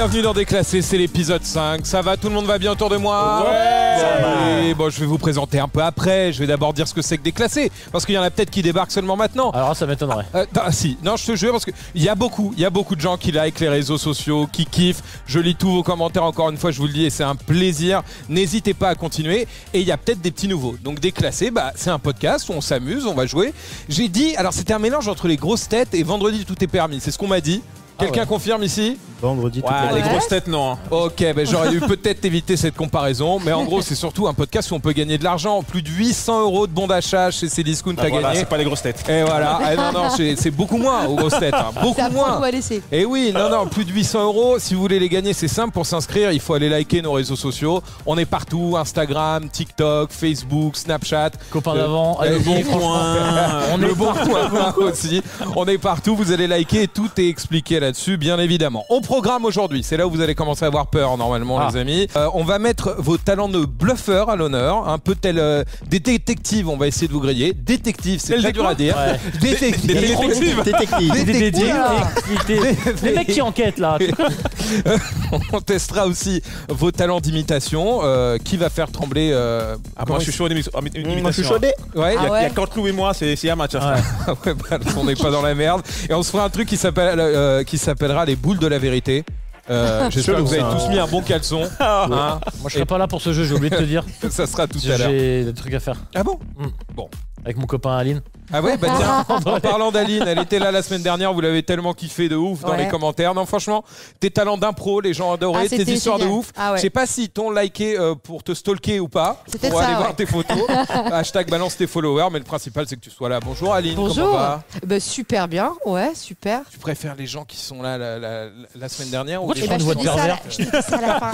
bienvenue dans Déclassé, c'est l'épisode 5. Ça va, tout le monde va bien autour de moi? Ouais. Bon, je vais vous présenter un peu après. Je vais d'abord dire ce que c'est que Déclassé, parce qu'il y en a peut-être qui débarquent seulement maintenant. Alors ça m'étonnerait. Si, non, je te jure, parce qu'il y a beaucoup de gens qui likent les réseaux sociaux, qui kiffent. Je lis tous vos commentaires, encore une fois, je vous le dis, et c'est un plaisir. N'hésitez pas à continuer. Et il y a peut-être des petits nouveaux. Donc Déclassé, c'est un podcast où on s'amuse, on va jouer. J'ai dit, alors c'était un mélange entre les grosses têtes et vendredi tout est permis. C'est ce qu'on m'a dit. Quelqu'un confirme ici? Vendredi, tout les grosses têtes, non. Ok, j'aurais dû peut-être éviter cette comparaison, mais en gros, c'est surtout un podcast où on peut gagner de l'argent. Plus de 800 € de bons d'achat chez Cdiscount à gagner. C'est pas les grosses têtes. Et voilà, non, c'est beaucoup moins aux grosses têtes. Beaucoup moins. Et oui, non, plus de 800 €. Si vous voulez les gagner, c'est simple. Pour s'inscrire, il faut aller liker nos réseaux sociaux. On est partout, Instagram, TikTok, Facebook, Snapchat. Copain d'avant, le bon coin. On est bon coin aussi. On est partout, vous allez liker et tout est expliqué là-dessus, bien évidemment. On programme aujourd'hui, c'est là où vous allez commencer à avoir peur normalement, les amis. On va mettre vos talents de bluffeur à l'honneur, un peu tel des détectives, on va essayer de vous griller. Détective, c'est très dur à dire. Détective. Les mecs qui enquêtent là. On testera aussi vos talents d'imitation. Qui va faire trembler moi je suis chaud d'imitation. Moi je suis chaudé. Il y a Canteloup et moi, c'est un match. On n'est pas dans la merde. Et on se fera un truc qui s'appellera les boules de la vérité. J'espère que vous avez tous mis un bon caleçon. Moi je serai pas là pour ce jeu, j'ai oublié de te dire. Ça sera tout à l'heure. J'ai des trucs à faire. Ah bon? Bon. Avec mon copain Aline. Ah ouais, tiens, en parlant d'Aline, elle était là la semaine dernière, vous l'avez tellement kiffé de ouf dans les commentaires. Non, franchement, tes talents d'impro, les gens adoraient, tes histoires de ouf. Je sais pas si t'ont liké pour te stalker ou pas, pour aller voir tes photos. Hashtag balance tes followers, mais le principal c'est que tu sois là. Bonjour Aline, bonjour. Comment va? Super bien, ouais, super. Tu préfères les gens qui sont là la semaine dernière ou les gens de votre pervers? Je te dis ça à la fin.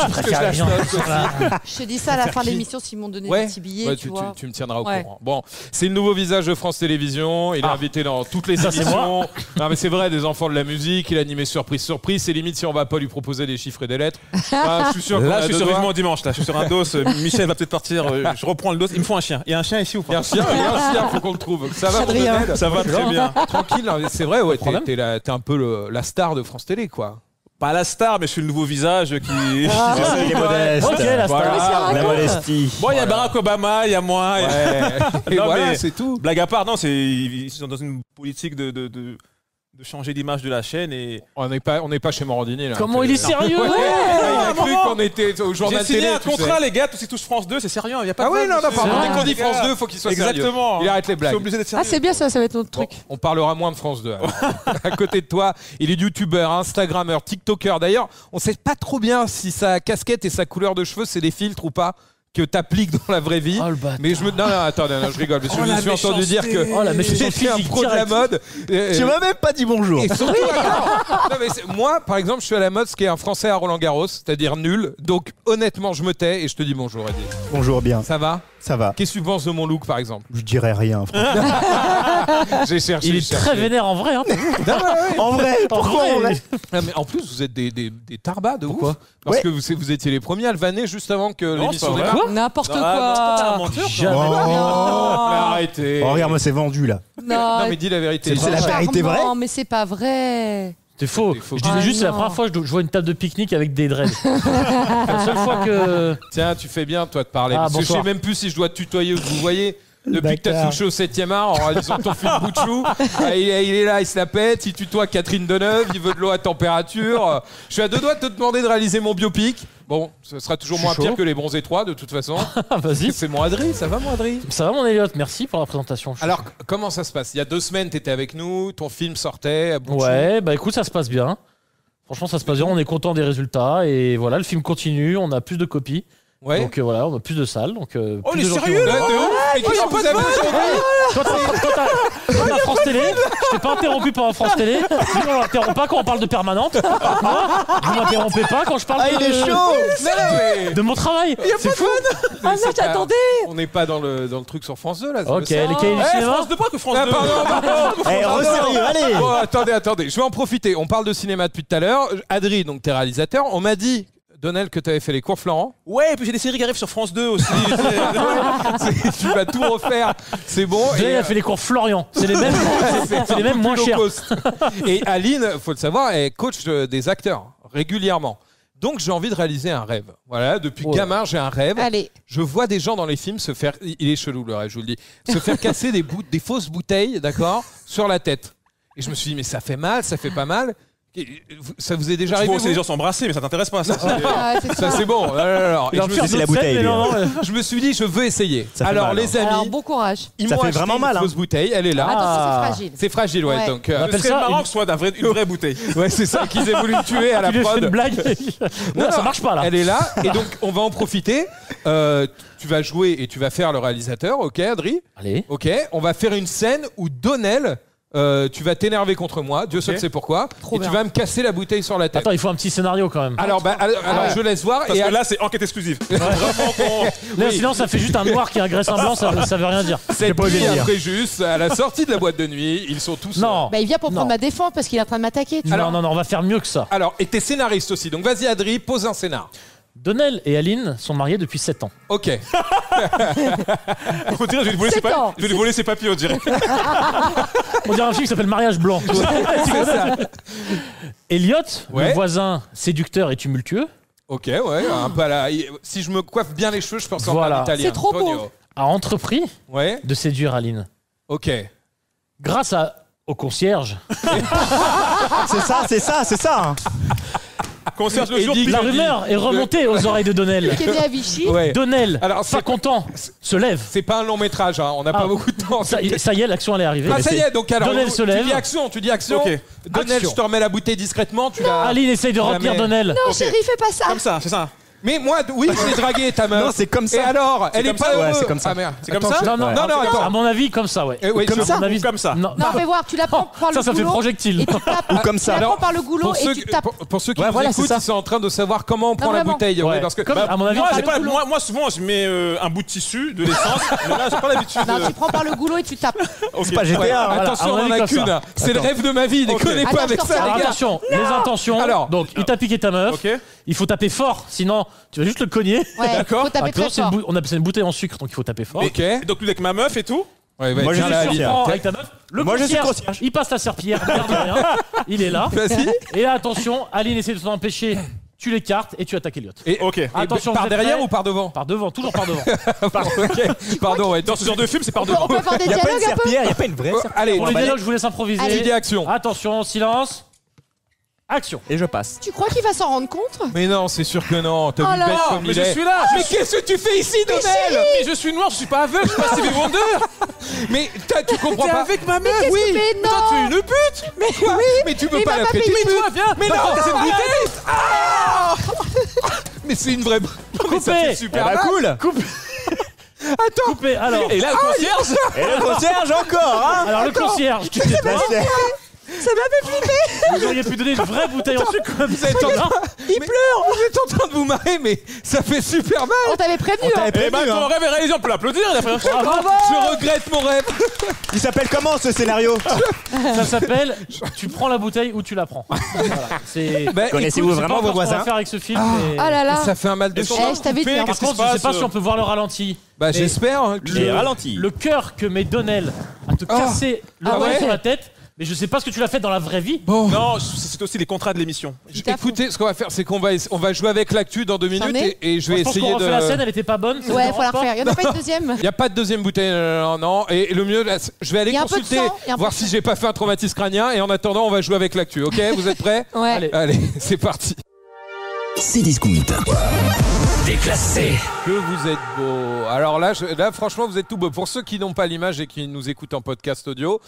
Je te dis ça à la fin de l'émission s'ils m'ont donné des petits billets, tu me tiendras au courant. Bon, c'est le nouveau visage de France Télévisions, il est invité dans toutes les émissions. Non mais c'est vrai, des enfants de la musique, il a animé surprise. C'est limite si on va pas lui proposer des chiffres et des lettres. Je suis sûr là, je suis sur Vivement Dimanche, là, je suis sur un dos. Michel va peut-être partir, je reprends le dos. Il me faut un chien. Il y a un chien ici ou pas? Il y a un chien, faut qu'on le trouve. Ça va pour Donald? Ça va très bien. Tranquille, c'est vrai, t'es un peu la star de France Télé, quoi. Pas la star, mais je suis le nouveau visage qui... Il est modeste. Ok, la star. La modestie. Bon, il y a Barack Obama, il y a moi. Et voilà, c'est tout. Blague à part, non, ils sont dans une politique de changer l'image de la chaîne et... On n'est pas chez Morandini, là. Comment il est sérieux? Il a cru qu'on était au journal télé. J'ai signé un contrat, les gars, tous France 2, c'est sérieux. Il y a pas dès qu'on dit France 2, il faut qu'il soit sérieux. Exactement. Il arrête les blagues. C'est bien ça va être notre truc. On parlera moins de France 2. À côté de toi, il est youtubeur, instagrammeur, tiktoker. D'ailleurs, on sait pas trop bien si sa casquette et sa couleur de cheveux, c'est des filtres ou pas, que t'appliques dans la vraie vie. Mais je me... Non, attendez, je rigole. Je me suis entendu dire que j'étais un pro de la mode. Tu m'as même pas dit bonjour. Et surtout, moi, par exemple, je suis à la mode, ce qui est un Français à Roland Garros, c'est-à-dire nul. Donc, honnêtement, je me tais et je te dis bonjour, Eddie. Bonjour, bien. Ça va? Ça va. Qu'est-ce que tu penses de mon look, par exemple? Je dirais rien, J'ai cherché. Il est très vénère en vrai. En vrai? Pourquoi en vrai? Mais en plus, vous êtes des tarbas de ouf. Parce que vous étiez les premiers à le vanner juste avant que l'émission démarre. N'importe quoi. Arrêtez. Oh, regarde, moi, c'est vendu, là. Non, mais dis la vérité. C'est la vérité vraie? Non, mais c'est pas vrai. C'est faux. Je disais juste, c'est la première fois que je vois une table de pique-nique avec des dreads. C'est la seule fois que... Tiens, tu fais bien, toi, de parler. Parce que je sais même plus si je dois te tutoyer ou vous voyez. Depuis que t'as touché au 7e art en réalisant ton film bout de chou, il est là, il se la pète, il tutoie Catherine Deneuve, il veut de l'eau à température. Je suis à deux doigts de te demander de réaliser mon biopic. Bon, ce sera toujours moins pire que les bronzés 3 de toute façon. Vas-y. C'est mon Adri, ça va mon Adri? Ça va mon Elliot, merci pour la présentation. Alors, comment ça se passe? Il y a 2 semaines, t'étais avec nous, ton film sortait. Ouais, bah écoute, ça se passe bien. Franchement, ça se passe bien, on est content des résultats. Et voilà, le film continue, on a plus de copies. Ouais. Donc voilà, on a plus de salles. Donc, oh, il est sérieux là? Et qu'est-ce que vous avez aujourd'hui? Quand France Télé, je t'ai pas interrompu par France Télé. Sinon, on m'interrompt pas quand on parle de permanente. Vous m'interrompez pas quand je parle il est chaud. de mon travail. C'est fou. Ah non, j'attendais. On n'est pas dans le truc sur France 2 là. Ok, les cahiers du cinéma. France 2, pas que France 2. Pardon. Sérieux, allez. Bon, attendez, je vais en profiter. On parle de cinéma depuis tout à l'heure. Adri, donc t'es réalisateur. On m'a dit, Donald, que t'avais fait les cours Florent. Ouais, et puis j'ai des séries qui arrivent sur France 2 aussi. Tu vas tout refaire, c'est bon. Il a fait les cours Florian. C'est les mêmes moins chers. Et Aline, faut le savoir, est coach des acteurs régulièrement. Donc j'ai envie de réaliser un rêve. Voilà, depuis gamin, j'ai un rêve. Allez. Je vois des gens dans les films se faire, il est chelou le rêve, je vous le dis, se faire casser des fausses bouteilles, d'accord, sur la tête. Et je me suis dit, mais ça fait mal, ça fait pas mal. Ça vous est déjà Tu arrivé vois aussi vous les gens s'embrasser, mais ça t'intéresse pas. Ça, Ah, c'est Ça ça. c'est bon. Alors, et Il va je, me faire c'est la d'autres bouteille, scènes, mais lui. non, non, je me suis dit, je veux essayer. Ça fait Alors mal, les Alors, amis, bon courage. ils Ça m'ont fait acheté vraiment une mal, hein. fausse bouteille, elle est là. Attention, Ah. c'est fragile. C'est fragile, ouais. Ouais. Donc, On Ce appelle serait ça marrant une- que ce soit une vraie bouteille. ouais, c'est ça qu'ils aient voulu me tuer à la Tu lui fais prod. une blague. Non, ça marche pas là. Elle est là, et donc on va en profiter. Tu vas jouer et tu vas faire le réalisateur, ok, Adri? Allez. Ok, on va faire une scène où Donnel, tu vas t'énerver contre moi, Dieu seul sait pourquoi, Trop et bien. tu vas me casser la bouteille sur la tête. Attends, il faut un petit scénario quand même. Alors, je laisse voir. Parce et que là, c'est enquête exclusive. Vraiment qu'on. Là, sinon, ça fait juste un noir qui agresse un blanc, ça veut rien dire. cette pas osé nuit le dire. après juste, à la sortie de la boîte de nuit, ils sont tous... Non. Bah, il vient pour Non. prendre ma défense parce qu'il est en train de m'attaquer. tu vois. Non, on va faire mieux que ça. Alors, et t'es scénariste aussi, donc vas-y Adri, pose un scénar. Donnel et Aline sont mariés depuis 7 ans. Ok. On dirait, je vais lui voler ses 7 ans. je vais lui voler ses papiers, on dirait. On dirait un film qui s'appelle Mariage blanc. tu vois. C'est ça. Elliot, Ouais. le voisin séducteur et tumultueux, Ok, ouais, un peu à la... Si je me coiffe bien les cheveux, je peux ressembler Voilà. à un italien. C'est trop beau. Antonio. a entrepris Ouais, de séduire Aline. ok. Grâce au concierge, C'est ça. Hein. Concierge le jour, Eddie, puis la Dit- rumeur est remontée aux oreilles de Donnel. Qui est né à Vichy. Ouais. Donnel, Alors, c'est pas content, se lève. C'est pas un long métrage, hein. On n'a pas Ah. beaucoup de temps. Ça y est, l'action elle est arrivée. Ah, ça y est, donc alors, Donnel se lève. tu dis action. Ok. Donnel, Action. je te remets la bouteille discrètement, tu la... Aline essaye de Jamais. retenir Donnel. Non, chérie, fais pas ça. Comme ça, c'est ça. Mais moi, oui, je l'ai dragué, ta meuf. Non, c'est comme ça. Et alors, elle est comme pas ça Ouais, heureuse. c'est comme ça. Ah, merde. C'est comme Attends, ça je- Non, non, non, non, attends. À mon avis, comme ça, ouais. Oui, Comme je- ça. À mon avis, Comme ça. Non, Non, fais voir, tu la prends par le ça fait goulot. projectile. Et tu tapes. Ou comme ça. Tu la Alors, prends par le goulot Pour et ceux, tu tapes. pour ceux qui Ouais, nous voilà, écoutent, c'est ça. ils sont en train de savoir comment on prend la vraiment. bouteille. Ouais. Oui, parce que Comme, à mon avis, Moi, par j'ai le pas, goulot. moi, souvent, je mets un bout de tissu, de l'essence. Mais là, j'ai pas l'habitude. Non, tu prends par le goulot et tu tapes. Ok. C'est pas GTA. Ouais, hein. voilà, attention, à mon on en avis, a comme qu'une. ça. C'est le rêve de ma vie. Déconnez Attends, pas avec je te ça, retiens les Alors gars. attention, les intentions. Alors. Donc, il t'a piqué ta meuf. Ok. Il faut taper fort, sinon tu vas juste le cogner. Ouais, D'accord. faut taper Ah, très c'est une fort. on appelle ça une bouteille en sucre, donc il faut taper fort. Ok. Et donc, lui, avec ma meuf et tout. Ouais, ouais, Moi, je tiens, suis la sûr. Aline. Surprends avec ta meuf. Le Moi, je suis concierge, concierge. il passe la serpillière, regarde rien. Il est là. Vas-y. Et là, attention, Aline essaie de t'en empêcher. Tu l'écartes et tu attaques Elliot. Et, Ok. et Attention, par vous êtes derrière prêts ou par devant Par devant, toujours par devant. Ok. Pardon, ouais. Dans ce genre de film, c'est par On peut devant. avoir des Il n'y a pas une dialogues un peu. serpillière, il n'y a pas une vraie Oh, serpillière. allez, Pour les dialogues, je vous laisse improviser. Allez. tu dis action. Attention, silence. Action. Et je passe. Tu crois qu'il va s'en rendre compte? Mais non, c'est sûr que non. T'as Oh vu là bête là. comme Mais il je est. suis là. Mais qu'est-ce que tu fais ici, Donnel? Mais je suis noir, je suis pas aveugle, je suis pas Stevie Wonder. Mais tu comprends T'es pas. avec ma meuf, oui. Mais Toi, tu es non. une pute. Mais quoi? Mais tu peux il pas m'a la pas traiter. payé. Mais toi, Viens. Mais Va non, casser cette bouteille. Ah mais c'est une vraie. Non, mais ça Coupé. fait super Ah bah mal. cool. Attends. Coupé. Alors, Et là, le concierge. Et le concierge encore, hein. alors le concierge, tu sais pas. Ça m'a fait flipper. Vous auriez pu donner une vraie bouteille en sucre comme ça. Vous êtes en train... Il pleure. Vous êtes en train de vous marrer, mais ça fait super mal. On t'avait prévenu. hein. Eh ben, ton rêve est réalisé, on peut l'applaudir. il a fait- Je regrette mon rêve. Il s'appelle comment ce scénario? Ça s'appelle Tu prends la bouteille ou tu la prends. Voilà. C'est. Bah, Connaissez-vous Je sais pas vraiment encore vos ce qu'on va voisins? faire avec ce film. Ah. mais- Oh là là. Ça fait un mal de Et son sang. Eh, je t'avais dit. coupé, hein. Par qu'est-ce qui contre, se je sais pas passe si on peut voir le ralenti. Bah Mais j'espère. hein, J'ai ralenti. Le cœur que met Donnel à te casser le Ah doigt ouais sur la tête, mais je sais pas ce que tu l'as fait dans la vraie vie. Bon. Non, c'est aussi les contrats de l'émission. Écoutez, ce qu'on va faire, c'est qu'on va jouer avec l'actu dans 2 minutes est et je vais Je pense qu'on essayer refait la scène, de. elle était pas bonne. ça te Ouais, dérange faut la pas refaire. Il y en a pas une deuxième. Il n'y a pas de deuxième bouteille, non. Et le mieux, là, je vais aller Il y a un peu de consulter, sang, il y a un peu voir de si sang. j'ai pas fait un traumatisme crânien. Et en attendant, on va jouer avec l'actu. Ok, vous êtes prêts? Ouais. Allez. Allez, c'est parti. C'est Discount. Déclassé. Que vous êtes beau. Alors là, franchement, vous êtes tout beau. Pour ceux qui n'ont pas l'image et qui nous écoutent en podcast audio,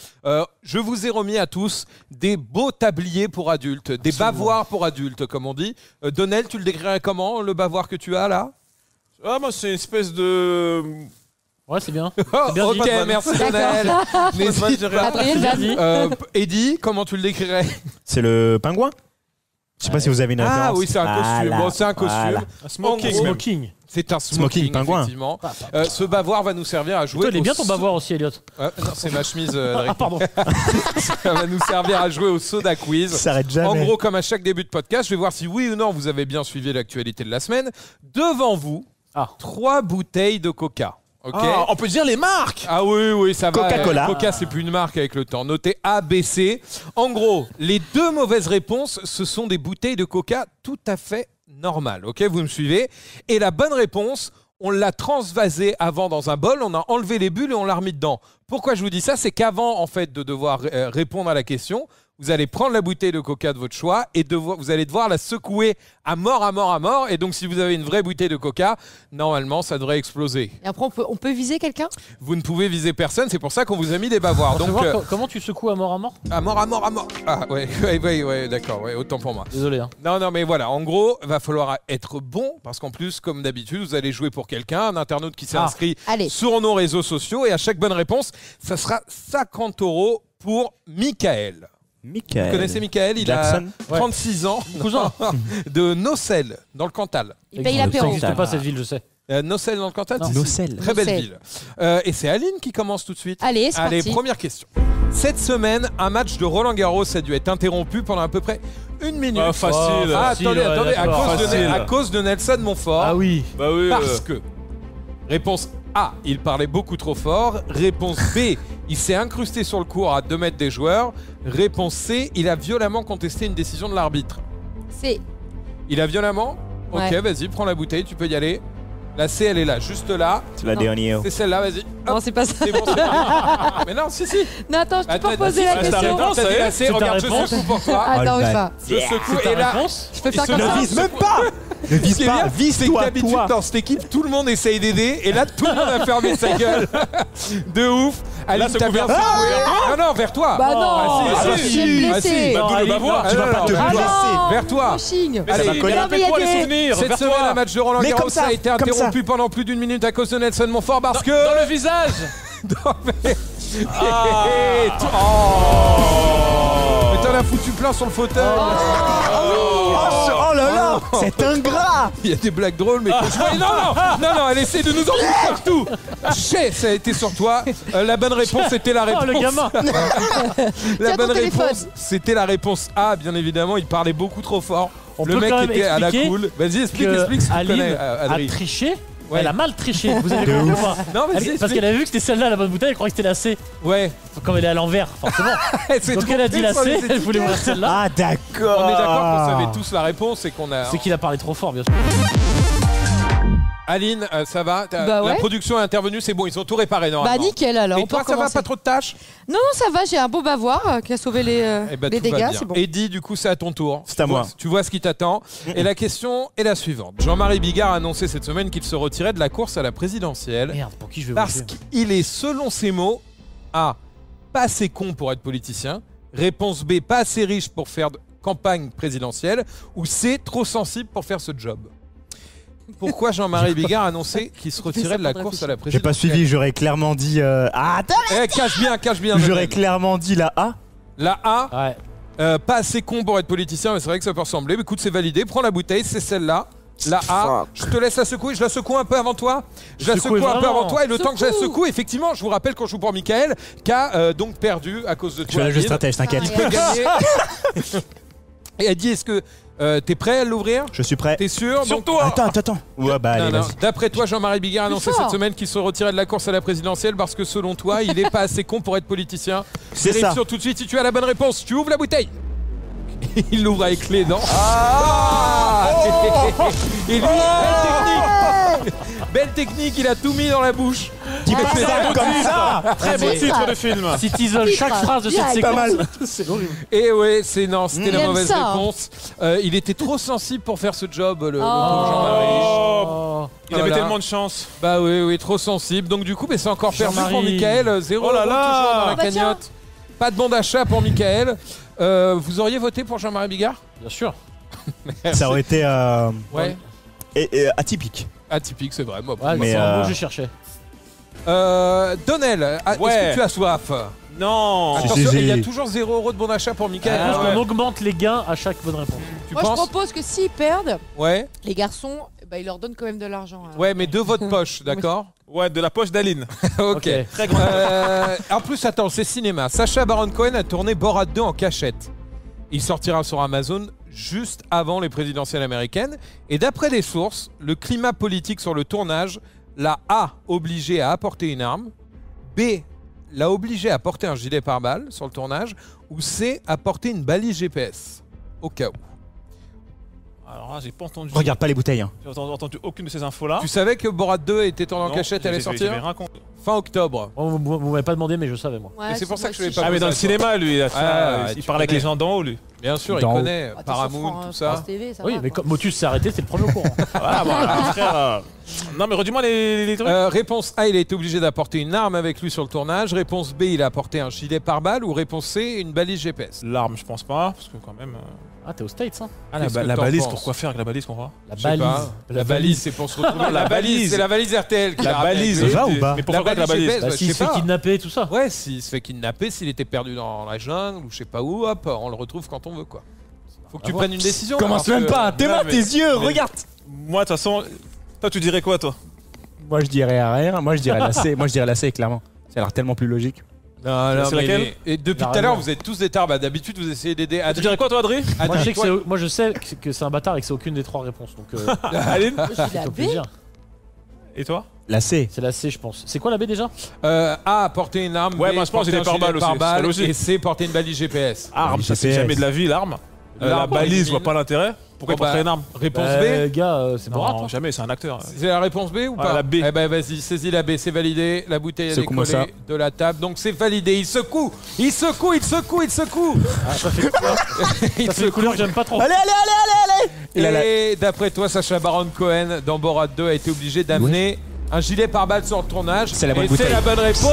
je vous ai remis à tous des beaux tabliers pour adultes, des bavoirs pour adultes, comme on dit. Donnel, tu le décrirais comment, le bavoir que tu as là? Ah, moi, c'est une espèce de. Ouais, c'est bien. Oh, C'est bien ok, dit. merci Donnel. N'hésite pas. Adrien, vas-y. Eddie, comment tu le décrirais? C'est le pingouin? Je sais pas si vous avez une référence. Ah oui, c'est un costume. Voilà, Bon, c'est un costume. voilà. Un smoking, En gros, même. Smoking. C'est un Smoking, smoking, pingouin. effectivement. Ce bavoir va nous servir à jouer. Toi, il est au bien ton so- bavoir aussi, Elliot. Non, c'est ma chemise. Ah, pardon. Ça va nous servir à jouer au Soda Quiz. Ça s'arrête jamais. En gros, comme à chaque début de podcast, je vais voir si oui ou non vous avez bien suivi l'actualité de la semaine. Devant vous, Ah. 3 bouteilles de Coca. Ok. Ah, on peut dire les marques. Ah oui, ça va. Coca-Cola. Coca, c'est plus une marque avec le temps. Notez ABC. En gros, les 2 mauvaises réponses, ce sont des bouteilles de Coca tout à fait normal. Ok, vous me suivez? Et la bonne réponse, on l'a transvasée avant dans un bol, on a enlevé les bulles et on l'a remis dedans. Pourquoi je vous dis ça? C'est qu'avant en fait de devoir répondre à la question, vous allez prendre la bouteille de coca de votre choix et vous allez devoir la secouer à mort, à mort, à mort. Et donc, si vous avez une vraie bouteille de coca, normalement, ça devrait exploser. Et après, on peut viser quelqu'un? Vous ne pouvez viser personne, c'est pour ça qu'on vous a mis des bavoirs. Donc, comment tu secoues à mort à mort? À mort, à mort, à mort. Ah, ouais, d'accord, ouais, autant pour moi. Désolé. Hein. Non, mais voilà, en gros, il va falloir être bon, parce qu'en plus, comme d'habitude, vous allez jouer pour quelqu'un, un internaute qui s'est inscrit sur nos réseaux sociaux, et à chaque bonne réponse, ça sera 50 € pour Michael. Vous connaissez Michael? Il Jackson. a 36 ans, cousin de Nocelles, dans le Cantal. Il paye l'apéro. Ça n'existe pas cette ville, je sais. Nocelles dans le Cantal? Nocelles. Très belle ville. Et c'est Aline qui commence tout de suite. Allez, c'est parti. Première question. Cette semaine, un match de Roland Garros a dû être interrompu pendant à peu près 1 minute. Ah, facile. Attendez, à cause de Nelson Montfort. Ah oui. Bah oui. Parce que, réponse A, il parlait beaucoup trop fort. Réponse B, il s'est incrusté sur le court à 2 mètres des joueurs. Réponse C, il a violemment contesté une décision de l'arbitre. C. Il a violemment? Ok, vas-y, prends la bouteille, tu peux y aller. La C, elle est là, juste là. C'est la dernière. C'est celle-là, vas-y. Non, c'est pas ça. C'est bon, c'est pas. Mais non, si. Non, attends, je peux poser la question. T'as dit la C, regarde, je secoue pour toi. Attends, oui, pas. Je secoue et là, je peux faire comme ça. Ne vise même pas. Ne vise pas. C'est que d'habitude, dans cette équipe, tout le monde essaye d'aider. Et là, tout le monde a fermé sa gueule. De ouf. Aline, t'as bien fait. Non, vers toi. Bah non, je vais me blesser. Tu vas pas te blesser. Vers toi. Allez, Mais rappelle-toi les souvenirs. Cette semaine, un match de Roland Mais Garros comme ça, a été comme interrompu pendant plus d'1 minute à cause de Nelson Montfort parce que... Dans le visage. Mais t'en as foutu plein sur le fauteuil. Oh là là, c'est ingrat. Il y a des blagues drôles, mais non, elle essaie de nous en foutre partout. Ça a été sur toi. La bonne réponse, c'était la réponse. Oh, le gamin. La bonne réponse, c'était la réponse A, bien évidemment. Il parlait beaucoup trop fort. Le mec était à la cool. Vas-y, explique ce que tu connais, Aline a triché. Ouais. Elle a mal triché, vous avez compris ou pas? Non, mais parce qu'elle avait vu que c'était celle-là la bonne bouteille, elle croyait que c'était la C. Ouais. Comme elle est à l'envers, forcément. Donc elle a dit la C, elle voulait ouvrir celle-là. Ah d'accord. On est d'accord qu'on savait tous la réponse et qu'on a... C'est qu'il a parlé trop fort, bien sûr. Aline, ça va? Bah ouais. La production est intervenue, c'est bon, ils ont tout réparé normalement. Bah nickel alors. Et toi, ça va, pas trop de tâches? Non, ça va, j'ai un beau bavoir qui a sauvé les dégâts, c'est bon. Eddie, du coup, c'est à ton tour. C'est à moi. Tu vois ce qui t'attend. Et la question est la suivante. Jean-Marie Bigard a annoncé cette semaine qu'il se retirait de la course à la présidentielle. Merde, pour qui je vais Parce voter? qu'il est, selon ses mots, A, pas assez con pour être politicien. Réponse B, pas assez riche pour faire de campagne présidentielle. Ou C, trop sensible pour faire ce job. Pourquoi Jean-Marie Bigard a annoncé qu'il se retirait de la course à la présidentielle? J'ai pas suivi, j'aurais clairement dit... attends. Cache bien. J'aurais clairement dit la A. La A, Ouais. pas assez con pour être politicien, mais c'est vrai que ça peut ressembler. Mais écoute, c'est validé. Prends la bouteille, c'est celle-là. La A, je te laisse la secouer. Je la secoue un peu avant toi. Et le temps que je la secoue, effectivement, je vous rappelle qu'on joue pour Michael, qui a donc perdu à cause de toi. Tu as le jeu stratège, t'inquiète. Il peut gagner. Et elle dit, est-ce que t'es prêt à l'ouvrir? Je suis prêt. T'es sûr? Sur toi. Attends. Ouais, bah allez, vas-y. D'après toi, Jean-Marie Bigard a annoncé cette semaine qu'il se retirait de la course à la présidentielle parce que selon toi, il n'est pas assez con pour être politicien. C'est ça. Vérifie tout de suite si tu as la bonne réponse. Tu ouvres la bouteille. Il l'ouvre avec les dents. Et lui, belle technique, il a tout mis dans la bouche. Comme ça. Très beau titre de film. Si t'isoles chaque phrase de cette séquence, c'est horrible. Et ouais, c'était la mauvaise ça, réponse. Il était trop sensible pour faire ce job, le pauvre Jean-Marie. Il avait tellement de chance. Bah oui, trop sensible. Donc du coup, c'est encore perdu pour Jean-Marie. Michael. 0 Oh là €, là. toujours dans la Bah tiens. cagnotte. Pas de bon d'achat pour Michael. Vous auriez voté pour Jean-Marie Bigard? Bien sûr. Ça aurait été Ouais. atypique. Atypique, c'est vrai. Moi, Ouais, Mais, c'est un mot que je cherchais. Donnel, est-ce que tu as soif? Non. Attention, Si. il y a toujours 0 € de bon d'achat pour Michael. Je pense qu'on augmente les gains à chaque bonne réponse. Tu Moi, je penses? propose que s'ils perdent, Ouais. les garçons, bah, ils leur donnent quand même de l'argent. Ouais, mais de votre poche, d'accord? Ouais, de la poche d'Aline. Ok. Très grand. En plus, attends, c'est cinéma. Sacha Baron Cohen a tourné Borat 2 en cachette. Il sortira sur Amazon juste avant les présidentielles américaines. Et d'après des sources, le climat politique sur le tournage l'a A, obligé à apporter une arme, B, l'a obligé à porter un gilet pare-balles sur le tournage, ou C, à porter une balise GPS, au cas où. Alors là, j'ai pas entendu. Regarde pas les bouteilles. Hein. J'ai entendu aucune de ces infos-là. Tu savais que Borat 2 était en cachette, elle est sortie fin octobre. Oh, vous m'avez pas demandé, mais je savais moi. Ouais, Et c'est pour ça que je l'ai moi pas Ah, mais dans le cinéma, lui, il tu parle avec connais. les gens d'en haut, lui. Bien sûr, il Dans- connaît aussi. Paramount, tout ça. France TV, ça Oui, va, mais quoi. comme Motus s'est arrêté, c'est le premier au courant. Voilà, bon, frère. Non, mais redis-moi les trucs. Réponse A, il a été obligé d'apporter une arme avec lui sur le tournage. Réponse B, il a apporté un gilet pare-balles. Ou réponse C, une balise GPS. L'arme, je pense pas, parce que quand même. Ah, t'es aux States, hein. Ah, Qu'est-ce que la t'en balise, penses pourquoi faire avec la balise, qu'on voit La Je sais pas. La balise, c'est pour se retrouver. La La balise, balise. c'est la valise RTL. qui La l'a ramené balise, avec lui. va ou pas Mais pourquoi avec la balise GPS, Bah, je s'il sais se fait pas. kidnapper et tout ça. Ouais, s'il se fait kidnapper, s'il était perdu dans la jungle ou je sais pas où, hop, on le retrouve quand on veut, quoi. Faut que tu prennes une décision. Commence alors même que- pas. Tes mains, mais- tes yeux, mais- regarde. Moi, de toute façon, toi, tu dirais quoi, toi? Moi je dirais rien. Moi je dirais la C. Moi je dirais la C, clairement. Ça a l'air tellement plus logique. Non, non, C'est mais laquelle et depuis La tout à l'heure, Renault. vous êtes tous des tards. Bah, d'habitude, vous essayez d'aider Tu Adrien. dirais quoi, toi, Adrien? Moi, je sais que c'est un bâtard et que c'est aucune des trois réponses. Donc, Aline? Moi, je dis la c'est au B. plaisir. Et toi? La C. C'est la C, je pense. C'est quoi la B déjà? A, porter une arme. Ouais, B, moi, je pense porter qu'il est un par gilet balle aussi, pare-balles, c'est logique. Et C, porter une balise GPS. Arme, ça c'est GPS. jamais de la vie, l'arme. La L'arme, balise, je élimine. vois pas l'intérêt. Pourquoi il Bon, porterait bah, une arme? Réponse B. Gars, c'est Borat. Non, jamais, c'est un acteur. C'est la réponse B ou Ah, pas? la B. Eh ben vas-y, saisis la B, c'est validé. La bouteille elle est Secoue-moi collée ça. de la table, donc c'est validé. Il secoue, il secoue, il secoue, il secoue. Ah, ça fait couleur. Il Ça fait une couleur que j'aime pas trop. Allez, allez, allez, allez, allez. Il a la- Et d'après toi, Sacha Baron Cohen dans Borat 2 a été obligé d'amener un gilet pare-balles sur le tournage. C'est la bonne Et bouteille. c'est la bonne réponse.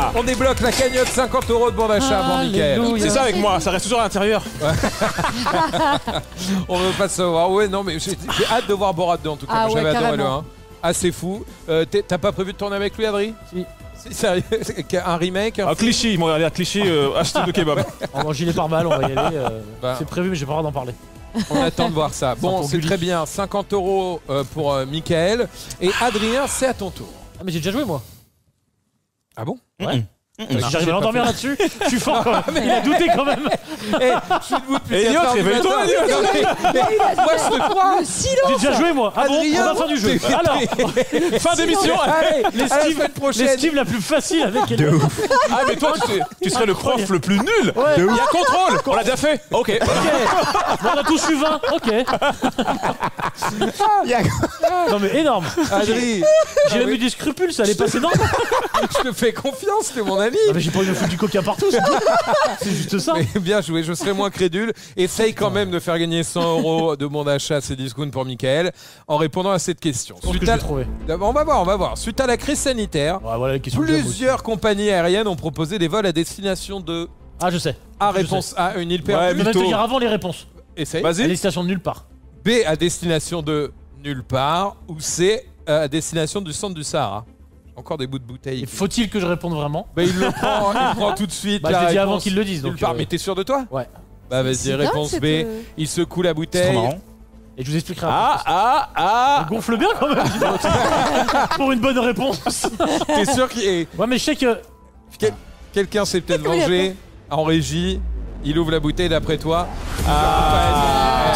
Enfin, on débloque la cagnotte 50 € de bon d'achat pour Mickaël. Alléluia. C'est ça avec moi, ça reste toujours à l'intérieur. On veut pas savoir. Ouais, non, mais j'ai hâte de voir Borat 2 en tout cas. Ah Moi, ouais, j'avais adoré le carrément. 1. Assez fou. T'as pas prévu de tourner avec lui, Adri? Si. Sérieux? Un remake? À Clichy, ils m'ont regardé à Clichy, acheter de kebab. En gilet pare-balles, on va y aller. Bah. C'est prévu, mais j'ai pas le droit d'en parler. On attend de voir ça. Bon, pour c'est Gulli. très bien. 50 € pour Mickaël. Et Adrien, c'est à ton tour. Ah, mais j'ai déjà joué moi. Ah bon? Ouais. Si j'arrive à l'endormir là-dessus, je suis fort quand même. Il a douté quand même. Je suis debout depuis Et 4 Elliot, heures du réveille-toi, matin. Elliot. Non, mais moi, je te crois. J'ai déjà joué moi. Ah bon, Adrien, on va fin du jeu. Alors, Fin d'émission. Allez, à la semaine prochaine. l'esquive la plus facile avec Elliot. Ah, mais toi, tu serais le prof le plus nul. Ouais. Il y a contrôle. On l'a déjà fait. Ok. Ok. Bon, on a tous eu 20. Ok. Non mais énorme. Adri, J'ai même eu des scrupules, ça allait passer non. je te fais confiance, t'es mon ami. Ah, mais j'ai pas envie de foutre du coca partout. C'est tout. C'est juste ça. Mais bien joué, je serai moins crédule. Essaye quand même de faire gagner 100 € de bon d'achat à Cdiscount pour Mickaël en répondant à cette question. Je pense que je vais trouver. On va voir. Suite à la crise sanitaire, Ouais, voilà les questions. que j'aime aussi. plusieurs compagnies aériennes ont proposé des vols à destination de Ah je sais. A, Je réponse A, une île Ouais, Je perdue. vais même te Mytho. dire avant les réponses. Essaye. À Vas-y. destination de nulle part. B, à destination de nulle part. Ou C, à destination du centre du Sahara. Encore des bouts de bouteille. Et faut-il que je réponde vraiment? Bah, il le prend, il prend tout de suite. Bah, la je l'ai dit avant réponse. qu'ils le disent, Nulle donc, part. Mais t'es sûr de toi? Ouais. Bah vas-y, C'est réponse dingue, B. cette, Il secoue la C'est trop bouteille. marrant. Et je vous expliquerai après. Ah. Elle gonfle bien quand même. dis donc. Pour une bonne réponse. T'es sûr qu'il est... Ouais mais je sais que. Quelqu'un s'est peut-être Comment il a vengé en régie. Il ouvre la bouteille d'après toi.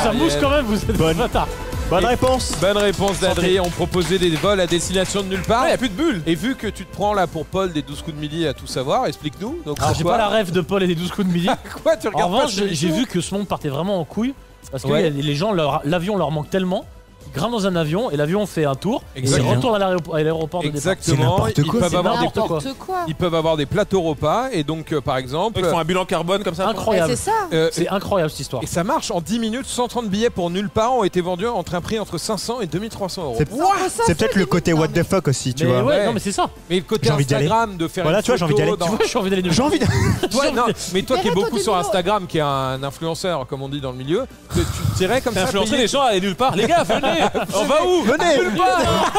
Ça mousse quand même, vous êtes Bonne. bâtard. Bonne réponse. Bonne réponse d'Adrien. On proposait des vols à destination de nulle part. Il n'y a plus de bulles. Et vu que tu te prends là pour Paul des 12 coups de midi à tout savoir, explique-nous. Donc Alors j'ai pourquoi pas la rêve de Paul et des 12 coups de midi. Quoi, tu En regardes pas revanche, cette j'ai émission vu que ce monde partait vraiment en couille. Parce que Ouais. les gens, l'avion leur manque tellement. Ils grimpent dans un avion et l'avion fait un tour. Et ils Exactement. retournent à l'aéroport de départ. Exactement. C'est n'importe Ils quoi, peuvent c'est avoir des n'importe quoi. N'importe quoi. ils peuvent avoir des plateaux repas et donc par exemple Ils font un bilan carbone comme ça. Incroyable. C'est ça. C'est incroyable cette histoire. et ça marche en 10 minutes. 130 billets pour nulle part ont été vendus entre un prix entre 500 et 2300 €. C'est c'est peut-être le côté what the fuck aussi, tu Mais vois. ouais, Ouais. non mais c'est ça. Mais le côté J'ai envie d'y aller. Instagram de faire Voilà, une tu vois, j'ai envie d'y photo aller. dans- Tu vois, j'ai envie d'aller nulle J'ai part. envie de... Toi, non, mais toi qui es Mais beaucoup arrête-toi sur du Instagram, qui est un influenceur, comme on dit dans le milieu, tu dirais comme T'as ça. influencé payer- les gens à aller nulle part. Les gars, venez. On va où? Venez.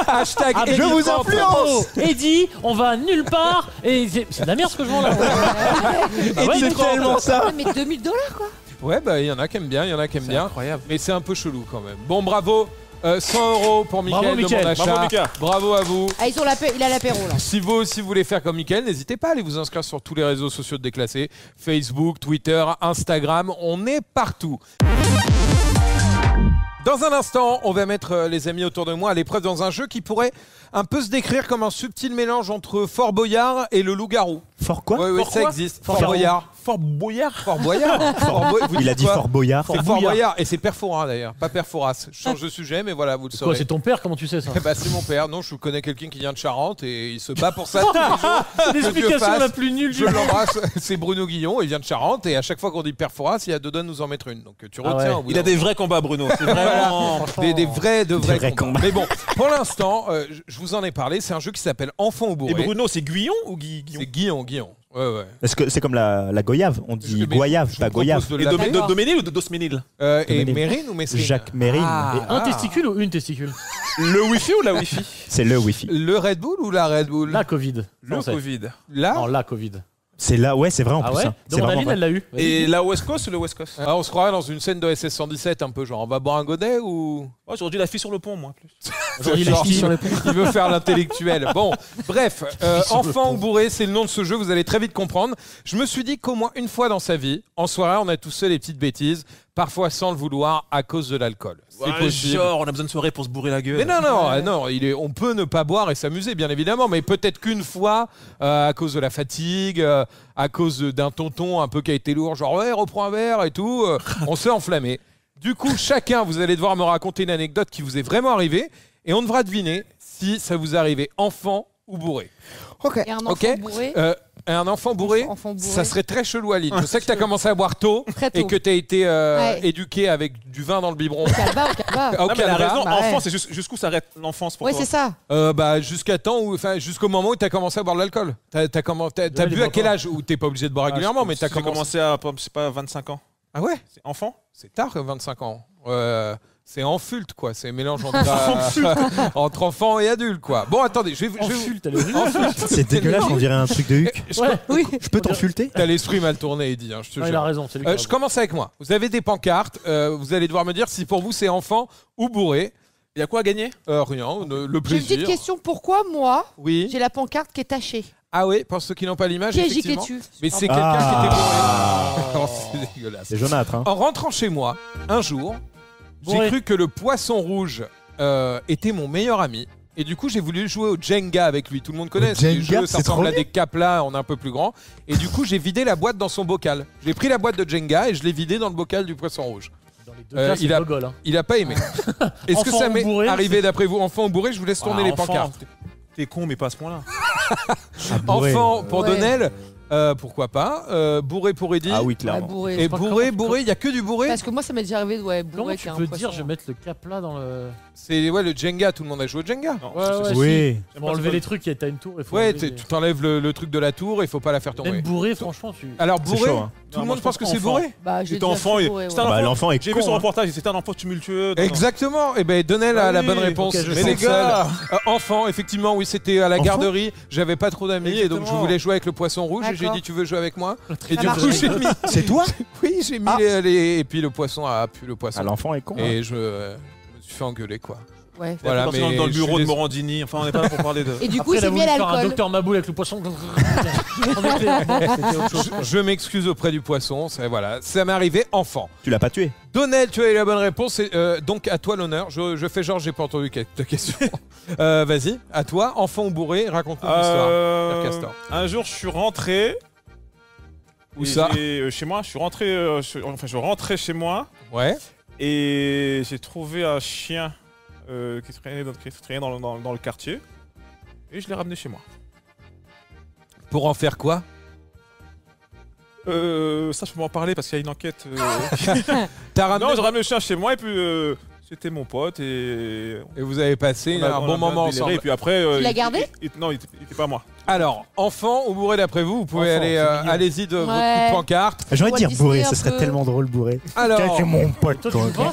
Hashtag Ah, Je Eddie vous Pente. influence. Eddie, on va nulle part. Et c'est de la merde ce que je vends là. Bah ouais, C'est tellement ça. Ouais, mais 2000 $, quoi. Ouais, bah il y en a qui aiment bien, il y en a qui aiment bien. Incroyable. Mais c'est un peu chelou quand même. Bon, bravo. 100 € pour Mickaël de Mickaël. mon achat. Bravo, Mika. Bravo à vous. Ah, il a l'apéro là. Si vous aussi voulez faire comme Mickaël, n'hésitez pas à aller vous inscrire sur tous les réseaux sociaux de Déclassé. Facebook, Twitter, Instagram, on est partout. Dans un instant, on va mettre les amis autour de moi à l'épreuve dans un jeu qui pourrait un peu se décrire comme un subtil mélange entre Fort Boyard et le loup-garou. Fort quoi? Oui, Fort ça quoi? existe. Fort Fort Boyard. Fort Boyard. Fort Boyard. Vous Il a dites dit quoi? Fort Boyard. C'est Fort Boyard. Boyard. Et c'est Perforas d'ailleurs, pas Perforas. Je change de sujet, mais voilà, vous le Quoi, saurez. c'est ton père? Comment tu sais ça? Bah, c'est mon père. Non, je connais quelqu'un qui vient de Charente et il se bat pour ça tous les jours. C'est l'explication fasse. la plus nulle Je du monde. l'embrasse. C'est Bruno Guillon. Il vient de Charente et à chaque fois qu'on dit Perforas, il y a Dodon nous en mettre une. Donc tu Ah retiens. ouais. au bout Il a d'un des vrais combats, Bruno. C'est vraiment. des vrais vrais combats. combats. Mais bon, pour l'instant, je vous en ai parlé. C'est un jeu qui s'appelle Enfant au Et bourré. Bruno, c'est Guyon ou Guillon? C'est Guillon. Ouais. Est-ce que c'est comme la goyave? On dit Mais goyave, je pas vous propose goyave. de Et l'appeler. Doménil ou Dosménil? Et Doménil. Mérine ou Messrine? Jacques Mérine. Ah. Un testicule ou une testicule? Le Wi-Fi ou la Wi-Fi? C'est le Wi-Fi. Le Red Bull ou la Red Bull? La Covid. Le Français. Covid. Là Non, la Covid. C'est là, ouais, c'est vrai en Ah plus. ouais? hein. C'est Demande à vraiment Lynn, vrai. elle l'a eu. Vas-y. Et la West Coast ou le West Coast? On se croirait dans une scène de SS 117 un peu genre on va boire un godet ou... Ouais, j'aurais dit la fille sur le pont, moi, plus. Aujourd'hui, les Genre, filles sur les ponts. Il veut faire l'intellectuel. Bon, bref, sur le Enfant pont. ou bourré, c'est le nom de ce jeu, vous allez très vite comprendre. Je me suis dit qu'au moins une fois dans sa vie, en soirée, on a tous fait des petites bêtises, parfois sans le vouloir, à cause de l'alcool. C'est Ouais, possible. genre, on a besoin de soirée pour se bourrer la gueule. Mais non, on peut ne pas boire et s'amuser, bien évidemment, mais peut-être qu'une fois, à cause de la fatigue, à cause d'un tonton un peu qui a été lourd, genre ouais, reprends un verre et tout, on s'est enflammé. Du coup, chacun, vous allez devoir me raconter une anecdote qui vous est vraiment arrivée, et on devra deviner si ça vous est arrivé enfant ou bourré. Et un enfant Ok. bourré. Un enfant bourré, Enfant bourré. ça serait très chelou à Lille. Je sais que tu as commencé à boire tôt Très tôt. et que tu as été Ouais. éduqué avec du vin dans le biberon. Au calva. Au Non, mais elle a calva. raison, Bah ouais. enfant, c'est jusqu'où s'arrête l'enfance pour Ouais, toi? c'est ça. Bah, jusqu'au moment où tu as commencé à boire de l'alcool. T'as Ouais, bu les à quel enfants. âge où t'es pas obligé de boire régulièrement, mais t'as J'ai commencé. commencé à, je sais pas, 25 ans. Ah ouais. C'est enfant? C'est tard, 25 ans. C'est enfulte, quoi. C'est un mélange entre, entre enfant et adulte, quoi. Bon, attendez, je vais. Enfulte, elle est horrible. C'est dégueulasse, on dirait un truc de Huc. Ouais. Oui. Je peux t'enfulter? T'as l'esprit mal tourné, Eddy. Hein, je te Non, jure. il a raison, c'est lui qui a Je raison. commence avec moi. Vous avez des pancartes. Vous allez devoir me dire si pour vous c'est enfant ou bourré. Il y a quoi à gagner? Rien, le J'ai une plaisir. petite question. Pourquoi moi, Oui. j'ai la pancarte qui est tachée? Ah oui, pour ceux qui n'ont pas l'image, Qui est giclé effectivement. dessus? Mais c'est quelqu'un qui était Ah. bourré. Oh, c'est dégueulasse. C'est jaunâtre, hein. En rentrant chez moi, un jour, j'ai Bourré. cru que le poisson rouge était mon meilleur ami. Et du coup, j'ai voulu jouer au Jenga avec lui. Tout le monde connaît ce Jenga, jeu, ça c'est trop ressemble à bien. des caplas en un peu plus grand. Et du coup, j'ai vidé la boîte dans son bocal. J'ai pris la boîte de Jenga et je l'ai vidée dans le bocal du poisson rouge. Dans les deux cas, c'est il a- gogol, hein. Il a pas aimé. Est-ce que Enfant ça ou m'est bourré, arrivé d'après vous? Enfant ou bourré? Je vous laisse tourner Ah, les enfant, pancartes. T'es con, mais pas à ce point-là. Ah, bourré. Enfant pour Ouais. Donnel, pourquoi pas. Bourré pour Eddy. Ah oui, Ouais, clairement. bourré. Et Je sais pas bourré, comment- bourré, il y a que du bourré. Parce que moi, ça m'est déjà arrivé, ouais, Comment bourré tu qui a un peux poisson. dire je vais mettre le cap là dans le. C'est ouais, le Jenga, tout le monde a joué au Jenga. Non, Ouais, c'est- ouais, Oui. si. Pour enlever les trucs, t'as une tour. Il faut Ouais, enlever tu t'enlèves le truc de la tour, il faut pas la faire tomber. Même bourré, franchement, tu. Alors C'est bourré, chaud, hein. tout le Non, monde moi, pense je que pense c'est enfant. bourré. Bah, Il j'ai était déjà enfant, fait il- bourré, c'était ouais. un Bah, enfant. l'enfant est J'ai con, vu son hein. reportage, c'était un enfant tumultueux. Exactement. Et ben Donnel a Ah la oui, bonne réponse. ok, je C'est sais. le seul. Enfant, effectivement, oui, c'était à la Enfant garderie. J'avais pas trop d'amis et donc je Exactement. voulais jouer avec le poisson rouge et j'ai D'accord. dit tu veux jouer avec moi. Et Ça du marche. coup j'ai mis. C'est toi? Oui, j'ai mis Ah. et puis le poisson a pu le poisson. Ah, l'enfant est con. hein. Et je me suis fait engueuler quoi. Ouais. Voilà, Voilà, mais dans le je bureau suis de Morandini. Enfin, on n'est pas là pour parler de. Et du coup, Après, il s'est a mis voulu à faire un l'alcool. docteur Maboul avec le poisson. On est clair. Bon, c'était autre chose. Je m'excuse auprès du poisson. Voilà, ça m'est arrivé enfant. Tu l'as pas tué? Donnel, tu as eu la bonne réponse. Donc à toi l'honneur. Je fais genre j'ai pas entendu ta question. Vas-y, à toi, enfant ou bourré, raconte-nous une histoire. Pierre Castor. Un jour, je suis rentré. Où et ça chez moi. Je suis rentré. Je rentrais chez moi Ouais. et j'ai trouvé un chien qui traînait dans le quartier et je l'ai ramené chez moi. Pour en faire quoi? Ça, je peux m'en parler parce qu'il y a une enquête. T'as ramené Non, j'ai ramené le chien chez moi et puis c'était mon pote et et vous avez passé un bon moment déliré, ensemble. Et puis après, Tu l'as gardé non, il était pas à moi. Alors, enfant ou bourré d'après vous, vous pouvez Enfant, aller, c'est mignon. allez-y de votre coup Ouais. de pancarte. J'ai envie de Walt dire bourré, Disney, ça un serait peu. tellement drôle bourré. Alors, C'est mon pote, Toi, tu quoi. joues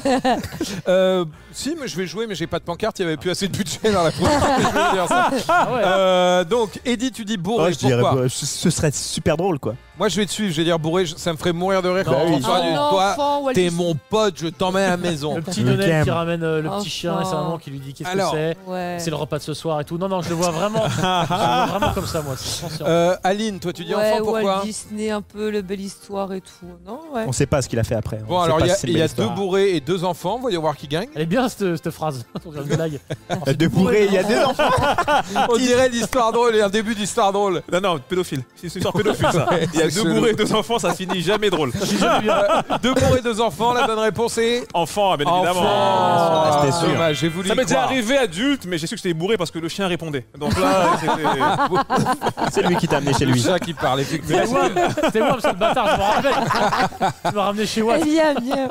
pas si, mais je vais jouer, mais j'ai pas de pancarte, il y avait plus assez de budget dans la première. Je vais dire ça. Ah ouais. Donc, Eddy, tu dis bourré, Ouais, je dirais pourquoi bourré. Ce serait super drôle, quoi. Moi, je vais te suivre, je vais dire bourré, ça me ferait mourir de rire Non, quand on oui. sera du Un toi. enfant, Walt T'es Disney. mon pote, je t'emmène à la maison. Le petit Ok. Donnel qui ramène le petit Enfant. chien et sa maman qui lui dit qu'est-ce que Alors. c'est. Ouais. C'est le repas de ce soir et tout. Non, non, je le vois vraiment. Je le vois vraiment comme comme ça, moi. C'est conscient. Aline, toi tu dis Ouais, enfant, pourquoi? Walt Disney, un peu, le belle histoire et tout. Non, ouais. On sait pas ce qu'il a fait après. Bon, On sait alors pas il y a, si c'est une il y a belle deux histoire. bourrés et 2 enfants, voyons voir qui gagne. Elle est bien cette phrase. On dirait une blague. Deux bourrés, il y a 2 enfants. On dirait l'histoire drôle et un début d'histoire drôle. Non, non, pédophile. C'est une histoire pédophile, ça. Il y a c'est 2 chelou. bourrés et 2 enfants, ça finit jamais drôle. 2 bourrés, 2 enfants, la bonne réponse est... Enfant, bien évidemment. Enfant. C'était sûr. Dommage, j'ai voulu Ça y m'est déjà croire. arrivé adulte, mais j'ai su que j'étais bourré parce que le chien répondait. Donc là, c'était. C'est lui qui t'a amené chez Le lui. chat qui parle, effectivement. C'était moi, c'est le bâtard, je me rappelle. Tu m'as ramené chez Watt. Viens, viens.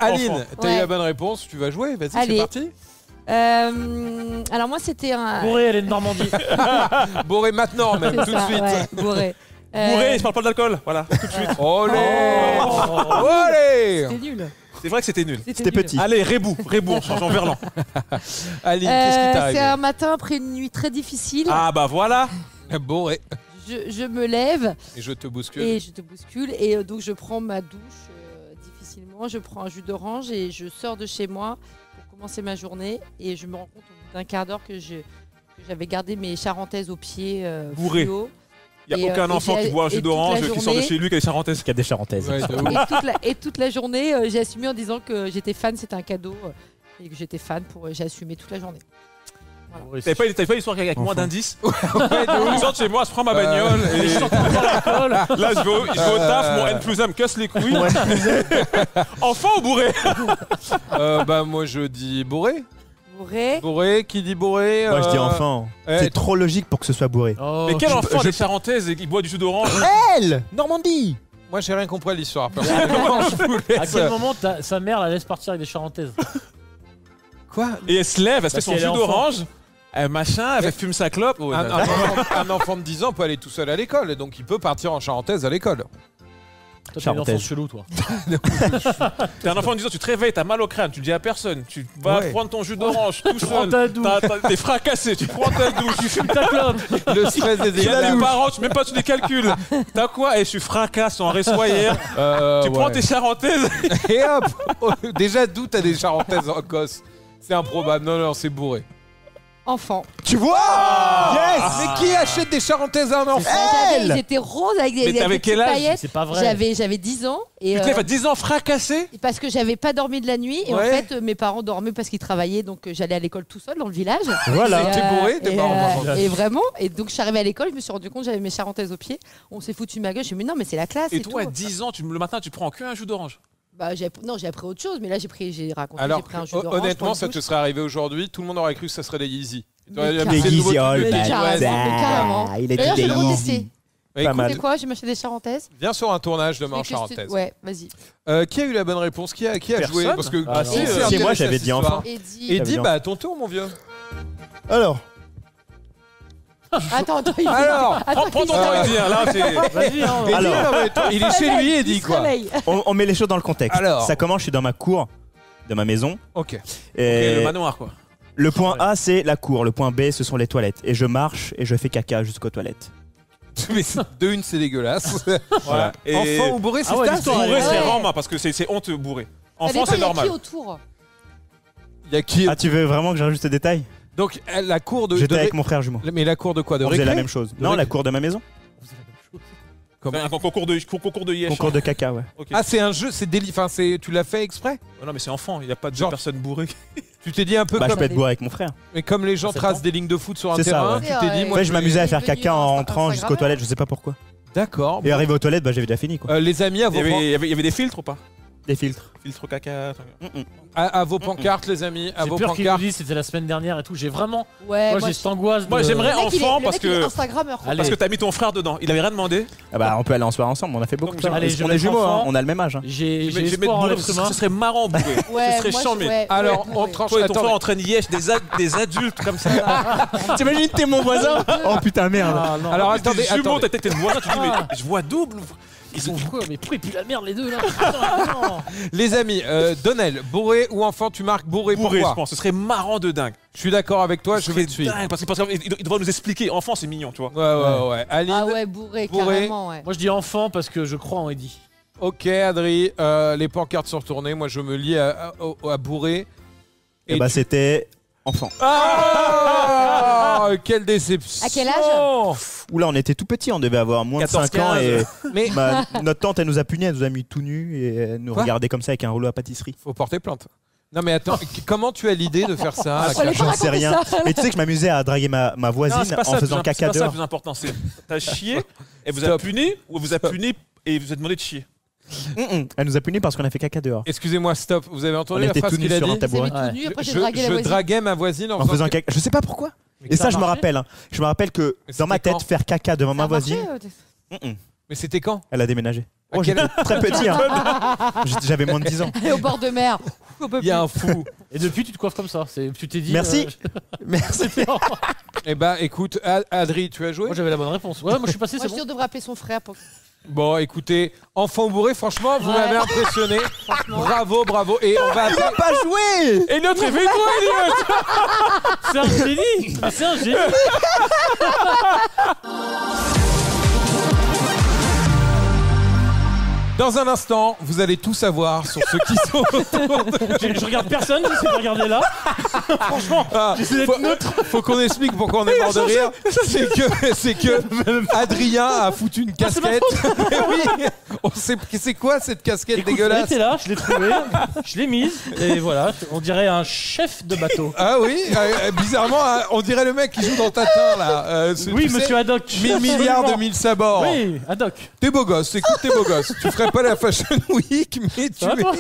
Aline, Enfant. t'as eu Ouais. la bonne réponse, tu vas jouer, vas-y, c'est Allez. parti. Alors moi c'était un... Bourré, elle est de Normandie. Bourré maintenant, même, C'est tout de ça, suite. ouais, bourré. Bourré, je parle pas d'alcool. Voilà, tout de suite. Olé Oh. Olé C'était nul. C'est vrai que c'était nul. C'était nul. petit. Allez, Rébou, on change en verlan. Aline, qu'est-ce qui t'est C'est arrivé? un matin après une nuit très difficile. Ah bah voilà. Bourré. Je me lève Et je te bouscule. et je te bouscule et donc je prends ma douche difficilement. Je prends un jus d'orange et je sors de chez moi pour commencer ma journée et je me rends compte au bout d'un quart d'heure que j'avais gardé mes charentaises aux pieds Bourré. fluo. Il n'y a Et, aucun et enfant j'ai- qui boit un et jus toute d'orange la qui sort de journée- chez lui qui a des charentaises. Il y a des charentaises. Ouais, de ouf. Et toute la journée, j'ai assumé en disant que j'étais fan, c'était un cadeau et que j'étais fan. J'ai assumé toute la journée. Bourré, T'avais pas l'histoire avec moins d'indices? Ouais, de Je ouf. sors de chez moi, je prends ma bagnole et Je sors pas l'alcool. là je vais au taf, mon N+1 me casse les couilles. Enfant ou bourré? Bah moi je dis bourré. Bourré. Bourré, qui dit bourré? Moi, je dis enfant. eh, C'est trop logique pour que ce soit bourré. Oh, Mais quel enfant je- des charentaises et qui boit du jus d'orange? Elle Normandie. Moi j'ai rien compris à l'histoire. Personnellement, je vous À laisse. quel moment sa mère la laisse partir avec des charentaises? Quoi? Et elle se lève, elle se fait Parce son qu'elle jus est enfant. d'orange, machin, elle fume sa clope. Oh, Un enfant de 10 ans peut aller tout seul à l'école, donc il peut partir en charentaise à l'école. Toi, t'es une enfant Charentaise. chelou, toi. T'es un enfant de 10 ans, tu te réveilles, t'as mal au crâne, tu le dis à personne, tu vas Ouais. prendre ton jus d'orange tout Prends seul. ta douche. T'es fracassé, tu prends ta douche, tu fumes ta clope. Le stress des Il y a élèves. des parents, même pas tu les calcules. T'as quoi? Et je suis fracasse en ressoyer. Tu prends tes charentaises. Et hop Oh, déjà d'où t'as des charentaises en Cosse? C'est improbable. Non, non, c'est bourré. Enfant. Tu vois Yes. Mais qui achète des charentaises à un enfant? Ils étaient roses avec des, Mais avec t'avais des petites quel âge? paillettes. C'est pas vrai. J'avais 10 ans et Tu te lèves à 10 ans fracassé. parce que j'avais pas dormi de la nuit et en Ouais. fait mes parents dormaient parce qu'ils travaillaient donc j'allais à l'école tout seul dans le village. Voilà. Et, T'es bourré, tes et, parents, par contre. et vraiment et donc je suis arrivée à l'école, je me suis rendu compte que j'avais mes charentaises aux pieds. On s'est foutu de ma gueule, je me suis dit mais non mais c'est la classe. Et toi, à tout. 10 ans, le matin, tu prends qu'un jus d'orange. Bah, j'ai appris autre chose mais là j'ai raconté Alors, j'ai pris un jus d'orange. honnêtement, pour ça une te douche. serait arrivé aujourd'hui, tout le monde aurait cru que ça serait des Yeezy. Mais T'aurais carrément. appelé Des le nouveau Yeezy, truc oh, de le Yeezy. carrément, Ouais, carrément. Il a D'ailleurs, dit je des vais le Yeezy. tester. Bah, Pas écoute, mal. C'est quoi? Je vais m'acheter des charentaises. viens sur un tournage demain en Mais que je te- charentaise. Ouais, vas-y. Qui a eu la bonne réponse? Qui a joué? Personne. Parce que Ah, qui si, s'est si, intéressé moi, à j'avais cette dit histoire? enfant. Et dis. Et Ça dis, veut bah à ton tour, mon vieux. Alors, Attends, il Alors, Attends, Prends ton temps et dis, hein, là, c'est. Vas-y, hein. Et dis, Alors. non, mais toi, il est chez lui et dit quoi? on met les choses dans le contexte. Alors. Ça commence, je suis dans ma cour de ma maison. Ok. Et Le manoir, quoi. le point A, c'est la cour. Le point B, ce sont les toilettes. Et je marche et je fais caca jusqu'aux toilettes. Mais de une, c'est dégueulasse. Voilà. Et Enfant ou bourré, c'est Ah ouais, ça? l'histoire, bourré, Ouais. c'est rare, parce que c'est honte bourré. Enfant, c'est normal. Qui autour? Il y a qui? Ah, tu veux vraiment que je rajoute ce détail? Donc la cour de. J'étais de avec mon frère jumeau. Mais la cour de quoi? De On faisait récré? la même chose. De Non, la récré. cour de ma maison. Un concours de Yesh. Concours de caca, ouais. Ok. Ah, c'est un jeu, c'est enfin, tu l'as fait exprès? Oh non, mais c'est enfant, il n'y a pas de Genre- personne bourrée. Tu t'es dit un peu Bah, je comme, peux être bourré avec mon frère. mais comme les gens À 7 tracent ans. des lignes de foot sur un C'est ça, terrain, ouais. tu t'es dit, En moi, Ouais, je m'amusais à faire devenu caca en rentrant Instagrammeur. jusqu'aux toilettes, je sais pas pourquoi. D'accord. Et arrivé aux toilettes, bah j'avais déjà fini quoi. Les amis, à Il vos, y avait des filtres ou pas? Des filtres. Filtre caca. à vos pancartes, les amis, à J'ai vos peur qu'ils nous pancartes. disent c'était la semaine dernière et tout. J'ai vraiment. Ouais, Moi, j'ai cette angoisse. Moi, de- j'aimerais- Le mec, il est- enfant, le parce mec, il est que- Instagrammeur. Allez. Parce que t'as mis ton frère dedans. Il avait rien demandé. Ah bah on peut aller en soirée ensemble, on a fait beaucoup. Donc, de allez, choses. je On vais est être jumeaux, enfant. hein, on a le même âge. hein. J'ai Je vais espoir en mettre l'être humain. ce serait marrant, bourré. Ouais, Ce serait moi, chambé. ouais, Alors, ouais, on ouais. tranche. Toi et ton Attendez. frère en train de yesh des adultes comme ça. T'imagines, t'es mon voisin. Oh putain, merde. Ah, non. Alors, T'es attendez, jumeau, attendez. t'es le voisin, tu dis, mais je vois double. Ils sont quoi? Mais pourquoi ils puent la merde les deux là? Putain, non. Les amis, Donnel, bourré ou enfant, tu marques bourré. Bourré, je Pourquoi? pense. Ce serait marrant de dingue. Je suis d'accord avec toi, je vais te suivre. Dingue, parce qu'il devrait nous expliquer. Enfant, c'est mignon, tu vois. Ouais. Aline. Ah ouais, bourré, Bourré. carrément, ouais. Moi je dis enfant parce que je crois en Eddie. Ok, Adri, les pancartes sont retournées. Moi, je me lie à bourré. Et bah c'était enfant. Ah, quelle déception. À quel âge? Oula, on était tout petits, on devait avoir moins de 5 ans. 14-15. Et Mais notre tante, elle nous a punis, elle nous a mis tout nus et elle nous Quoi regardait comme ça avec un rouleau à pâtisserie. faut porter plainte. Non mais attends, comment tu as l'idée de faire ça à Fallait quel pas âge? J'en sais raconter rien. ça. Mais tu sais que je m'amusais à draguer ma voisine Non, c'est pas en ça, faisant c'est caca pas ça le dehors. plus important. C'est t'as chié, elle vous a Stop. puni ou elle vous a puni et vous a demandé de chier. Elle nous a punis parce qu'on a fait caca dehors. Excusez-moi, stop. Vous avez On entendu la était phrase tout nus qu'il a sur un dit? tabouret. Vous avez tout nu, après j'ai Je dragué la voisine. draguais ma voisine En faisant caca. Je sais pas pourquoi. Et ça, je me rappelle. Hein. Je me rappelle que Mais dans ma c'était tête, quand faire caca devant Ça ma a marché, voisine, Mais c'était quand? elle a déménagé. À Oh, quel- j'étais très petit. Hein. J'avais moins de 10 ans. Et au bord de mer. On peut Il y a plus. un fou. Et depuis, tu te coiffes comme ça. Tu t'es dit. Merci. Merci. Eh ben, écoute, Adri, tu as joué? Moi, j'avais la bonne réponse. Ouais, moi, je suis passé, Moi, c'est je bon. suis sûr devrait appeler son frère pour. Bon, écoutez, enfant bourré, franchement, vous Ouais. m'avez impressionné. Bravo, bravo. Et on va appeler... Pas joué. Et notre réveille-toi, Elliot. C'est un génie. Mais c'est un génie. Dans un instant, vous allez tout savoir sur ceux qui sont autour de... Je regarde personne, j'essaie de regarder là. Franchement, Ah, j'essaie d'être neutre. faut qu'on explique pourquoi on est mort de rire. C'est que Adrien a foutu une c'est ma casquette. Et oui, on sait c'est quoi cette casquette Écoute, elle dégueulasse. était là, je l'ai trouvée, je l'ai mise, et voilà, on dirait un chef de bateau. Ah oui, bizarrement, on dirait le mec qui joue dans Tatin là. Oui, Tu sais, monsieur Haddock. 1000 milliards de 1000 sabords. Oui, Haddock. T'es beau gosse, écoute, t'es beau gosse. Tu ferais pas la Fashion Week, mais tu va, es toi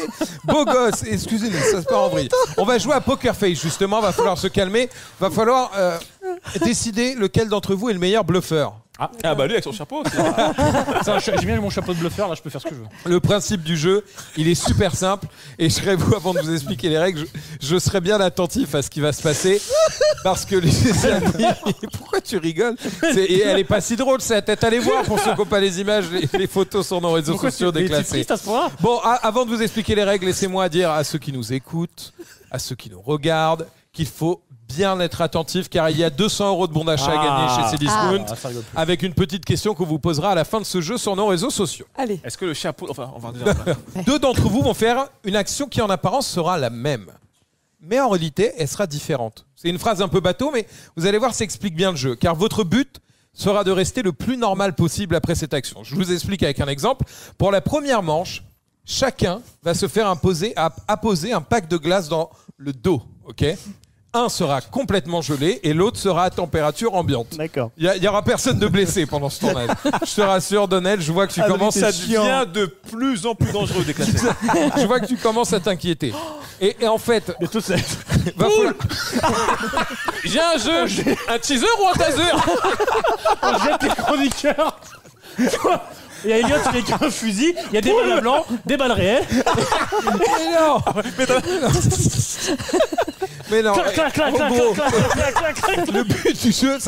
beau gosse. Excusez-nous, ça se part en vrille. On va jouer à Poker Face, justement. Va falloir se calmer. Va falloir décider lequel d'entre vous est le meilleur bluffeur. Ah bah lui avec son chapeau. J'ai bien mon chapeau de bluffeur, là je peux faire ce que je veux. Le principe du jeu, il est super simple. Et je serais vous, avant de vous expliquer les règles, je serais bien attentif à ce qui va se passer. Parce que les amis, pourquoi tu rigoles? Et elle est pas si drôle, c'est la tête. Allez voir pour ceux qui n'ont pas les images, les photos sur nos réseaux sociaux t'es déclassés. triste à ce point-là? Bon, avant de vous expliquer les règles, laissez-moi dire à ceux qui nous écoutent, à ceux qui nous regardent, qu'il faut bien être attentif car il y a 200 € de bon d'achat à gagner chez Cdiscount Ah, ça rigole plus. avec une petite question qu'on vous posera à la fin de ce jeu sur nos réseaux sociaux. Allez. Est-ce que le chapeau, enfin on va dire. Deux d'entre vous vont faire une action qui en apparence sera la même. Mais en réalité, elle sera différente. C'est une phrase un peu bateau, mais vous allez voir, ça explique bien le jeu. Car votre but sera de rester le plus normal possible après cette action. Je vous explique avec un exemple. Pour la première manche, chacun va se faire apposer un pack de glace dans le dos. Ok ? Un sera complètement gelé et l'autre sera à température ambiante. D'accord. Il y aura personne de blessé pendant ce tournage. Je te rassure, Donnel, je vois que tu commences Ça à devient de plus en plus dangereux déclassé. je vois que tu commences à t'inquiéter. Et en fait, Et tout ça. va falloir... J'ai un jeu, un teaser ou un taser? On jette les chroniqueurs. Et Elliot, il est qu'un fusil, il y a des balles à blanc, des balles réelles. Mais non, Clac, clac, en clac, gros, clac, clac, clac, clac. le but du jeu,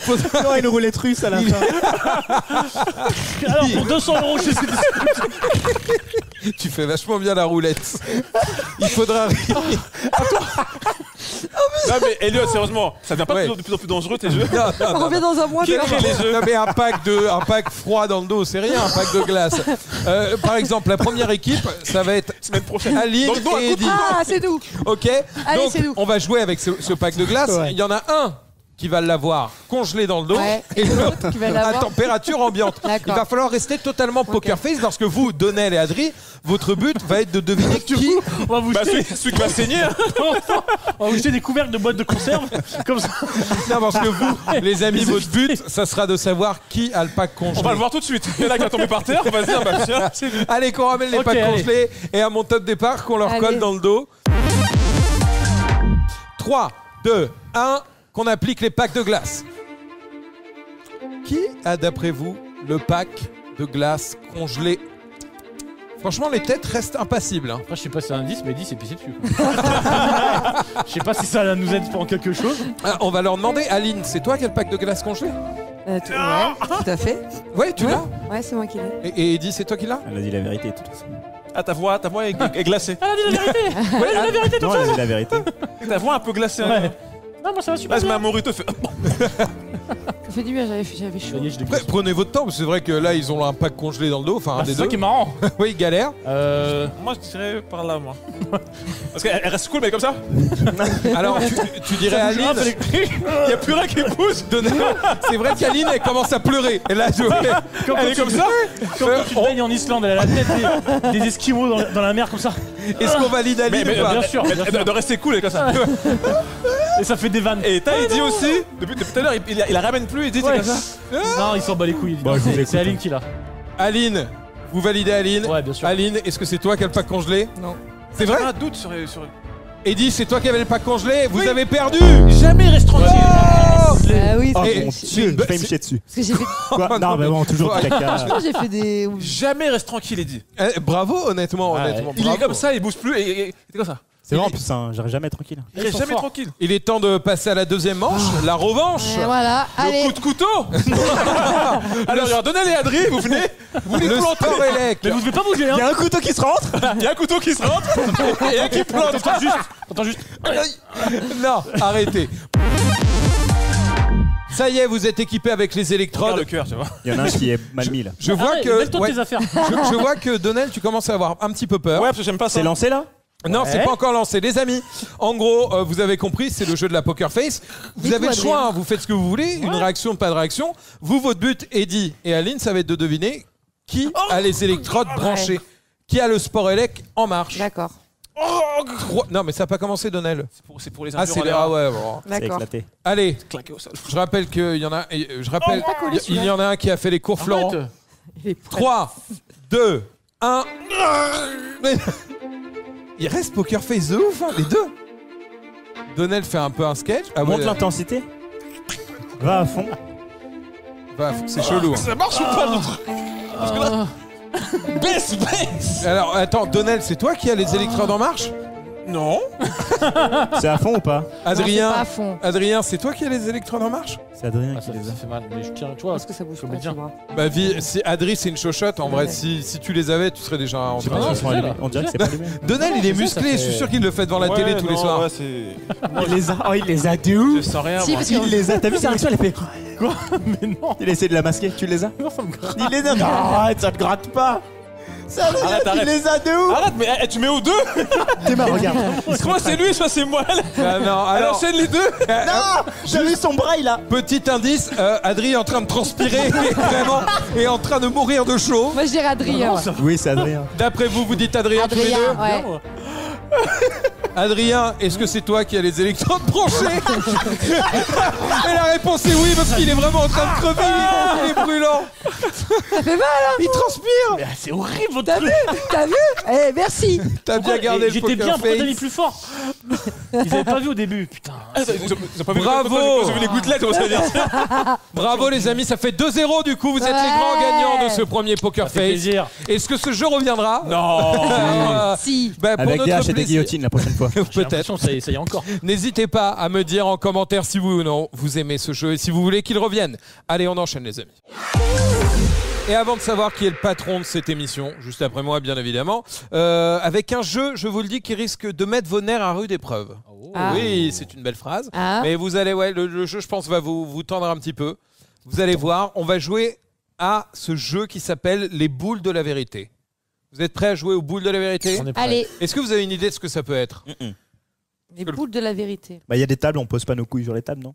faudra- Non, une roulette russe à la fin. Alors pour 200 € chez Cdiscount. tu fais vachement bien la roulette. Il faudra rire. Non mais Elliot, sérieusement, ça devient pas Ouais. de plus en plus dangereux tes jeux? Non, non, On non, revient dans un mois. Qui mais- crée les jeux? Non, mais un pack froid dans le dos, c'est rien, un pack de glace. Par exemple, la première équipe, ça va être Semaine prochaine. Aline Dans le dos, un et coup de Eddie. Ah, c'est nous. Ok. Allez, Donc, c'est nous. on va jouer avec ce pack de glace. Ouais. Il y en a un qui va l'avoir congelé dans le dos Ouais. et l'autre Qui va à l'avoir. température ambiante. Il D'accord. va falloir rester totalement poker face parce que vous, Donnel et Adri, votre but va être de deviner qui. On va vous Bah jeter, celui qui va saigner. on va vous jeter des couvercles de boîtes de conserve. Comme ça. Non, parce que vous, les amis, votre but, ça sera de savoir qui a le pack congelé. On va le voir tout de suite. Il y en a qui va tomber par terre, on va se dire bah tiens, c'est lui. Allez, qu'on ramène les Ok, packs allez. congelés et à mon top départ, qu'on leur Allez. colle dans le dos. 3, 2, 1, qu'on applique les packs de glace. Qui a, d'après vous, le pack de glace congelé? Franchement, les têtes restent impassibles. Hein. Après, je sais pas si c'est un 10, mais 10 c'est pissé dessus. Je sais pas si ça nous aide pour quelque chose. Ah, on va leur demander. Aline, c'est toi qui as le pack de glace congelé? Ouais, tout à fait. Ouais, tu l'as. Ouais, c'est moi qui l'ai. Et Eddie, c'est toi qui l'as? Elle a dit la vérité, de toute façon. Ah ta voix est glacée. Elle a dit la vérité. Elle a dit la vérité tout Non, elle a ça. dit la vérité. Ta voix un peu glacée. Ouais. Non, moi ça va super Là je mets bien. un morito fait. Ça fait du bien, j'avais Ça chaud. y est, je Après, déguste. prenez votre temps, parce que c'est vrai que là, ils ont un pack congelé dans le dos, enfin un des C'est ça deux. qui est marrant. Oui, galère. Moi, je dirais par là, moi. Parce qu'elle reste cool, mais comme ça. Alors, tu dirais à Aline. Il n'y a plus rien qui pousse. C'est vrai qu'Aline, elle commence à pleurer. Elle a joué. Elle est comme ça. Comme quand tu te baignes en Islande, elle a la tête des Esquimaux dans la mer comme ça. Est-ce qu'on valide Aline ou pas? Bien sûr. Elle doit rester cool, elle est comme ça. Et ça fait des vannes. Et il dit aussi, depuis tout à l'heure, il la ramène plus, il dit Ouais. c'est comme ça. Non, il s'en bat les couilles. Bon, je vous écoute. C'est Aline qui l'a. Aline, vous validez Aline? Ouais, bien sûr. Aline, est-ce que c'est toi qui as le pack congelé? Non. C'est vrai? J'ai un doute sur. Eddie, c'est toi qui avais le pack congelé? Vous avez perdu! Jamais reste tranquille. Ah oui, Oh Et mon c'est dieu, une je vais me chier dessus. parce que j'ai fait, Quoi? Non, mais bon, toujours du caca. franchement, j'ai fait des. Jamais reste tranquille, il dit. Bravo, honnêtement, Ouais, honnêtement. Il est bravo. comme ça, il bouge plus et c'est comme ça. C'est vrai en plus, hein, j'arrive jamais tranquille. Il est sont jamais forts. tranquille. Il est temps de passer à la deuxième manche, la revanche. Et voilà, Le allez. coup de couteau. Alors, il y a Donald et Adri, vous venez. Vous Le sport élec. Mais vous devez pas bouger, hein. Il y a un couteau qui se rentre. Il y a un couteau qui se rentre et un qui plante. Attends juste. Non, arrêtez. Ça y est, vous êtes équipé avec les Regarde électrodes. le cœur, tu vois. Il y en a un qui est mal mis là. Je vois Arrête, que mets-toi de ouais, tes affaires. je vois que Donald, tu commences à avoir un petit peu peur. Ouais, parce que j'aime pas ça. C'est lancé là? Non, c'est Ouais. pas encore lancé. Les amis, en gros, vous avez compris, c'est le jeu de la poker face. Vous Et avez toi, le choix, Adrien hein, vous faites ce que vous voulez, une réaction, pas de réaction. Vous, votre but, Eddie et Aline, ça va être de deviner qui a les électrodes branchées, qui a le sport élec en marche. D'accord. Non, mais ça n'a pas commencé, Donald. C'est pour les Ah, c'est endureurs. ah ouais. Bon. C'est D'accord. éclaté. Allez, Claqué au sol. je rappelle qu'il y en a. Je rappelle, pas collé, il y en a un qui a fait les cours Florent. Arrête. Il est prêt. 3, 2, 1. Il reste poker face de ouf, hein, les deux. Donald fait un peu un sketch. Ah Monte ouais, l'intensité. Va à fond. bah, c'est chelou. Hein. Ça marche ou pas notre... Parce que là... Baisse. Alors attends, Donald, c'est toi qui as les électrodes en marche? Non. C'est à fond ou pas? Non, c'est pas Adrien, à fond. Adrien, c'est toi qui as les électrodes en marche? C'est Adrien Ah, qui ça, les ça a. fait mal, mais je tiens, tu vois. Parce que ça bouge faut pas, me tu dire. vois. Bah, si Adri, c'est une chochotte. En vrai, Ouais. si tu les avais, tu serais déjà en Je sais train pas de- s'ils sont allumés. On dirait que c'est pas allumé. Donald, il est je sais, musclé. ça Je suis fait- sûr qu'il le fait devant la télé tous les soirs. Ouais, c'est... Il les a de où? Je sens rien, Si, moi. parce Il que les a. T'as vu sa réaction? Elle a fait. Mais non. Il a essayé de la masquer. Tu les as? Non, ça me gratte. Il les a. Non, arrête, ça te gratte pas. Arrête, Il arrête. les a de où? Arrête, mais tu mets aux deux. Théma, regarde. Soit c'est lui, soit c'est moi. Ah, non, Elle alors, enchaîne les deux. Non, j'ai vu son bras, il a. petit indice, Adri est en train de transpirer vraiment et en train de mourir de chaud. moi je dirais Adrien. ouais. Oui, c'est Adrien. D'après vous, vous dites Adrien tous les Adrien, deux. ouais. Non, Adrien, est-ce que c'est toi qui as les électrodes branchées? Et la réponse est oui, parce qu'il est vraiment en train de crever, il est brûlant. Ça fait mal, hein. Il transpire. mais c'est horrible votre T'as vu? T'as vu? Eh, merci. T'as bien gardé le J'étais poker bien, pourquoi t'as mis face. plus fort? Ils avaient pas vu au début, putain. Ils ont pas vu Bravo. Ils ont vu les gouttelettes, on va se dire. Bravo les amis, ça fait 2-0 du coup, vous êtes les Ouais. grands gagnants de ce premier poker Ça fait face. plaisir. Est-ce que ce jeu reviendra? Non. Si. Bah, pour Avec notre des haches et des plaisir. guillotines la prochaine fois. J'ai Peut-être. l'impression que ça y est encore. N'hésitez pas à me dire en commentaire si oui ou non vous aimez ce jeu et si vous voulez qu'il revienne. Allez, on enchaîne les amis. Et avant de savoir qui est le patron de cette émission, juste après moi bien évidemment, avec un jeu, je vous le dis, qui risque de mettre vos nerfs à rude épreuve. Ah. Oui, c'est une belle phrase. Ah. Mais vous allez, ouais, le jeu, je pense, va vous tendre un petit peu. Vous allez voir, on va jouer à ce jeu qui s'appelle les boules de la vérité. Vous êtes prêts à jouer aux boules de la vérité? On est prêt. Allez, Est-ce que vous avez une idée de ce que ça peut être? les boules de la vérité. Bah, il y a des tables, on pose pas nos couilles sur les tables, non?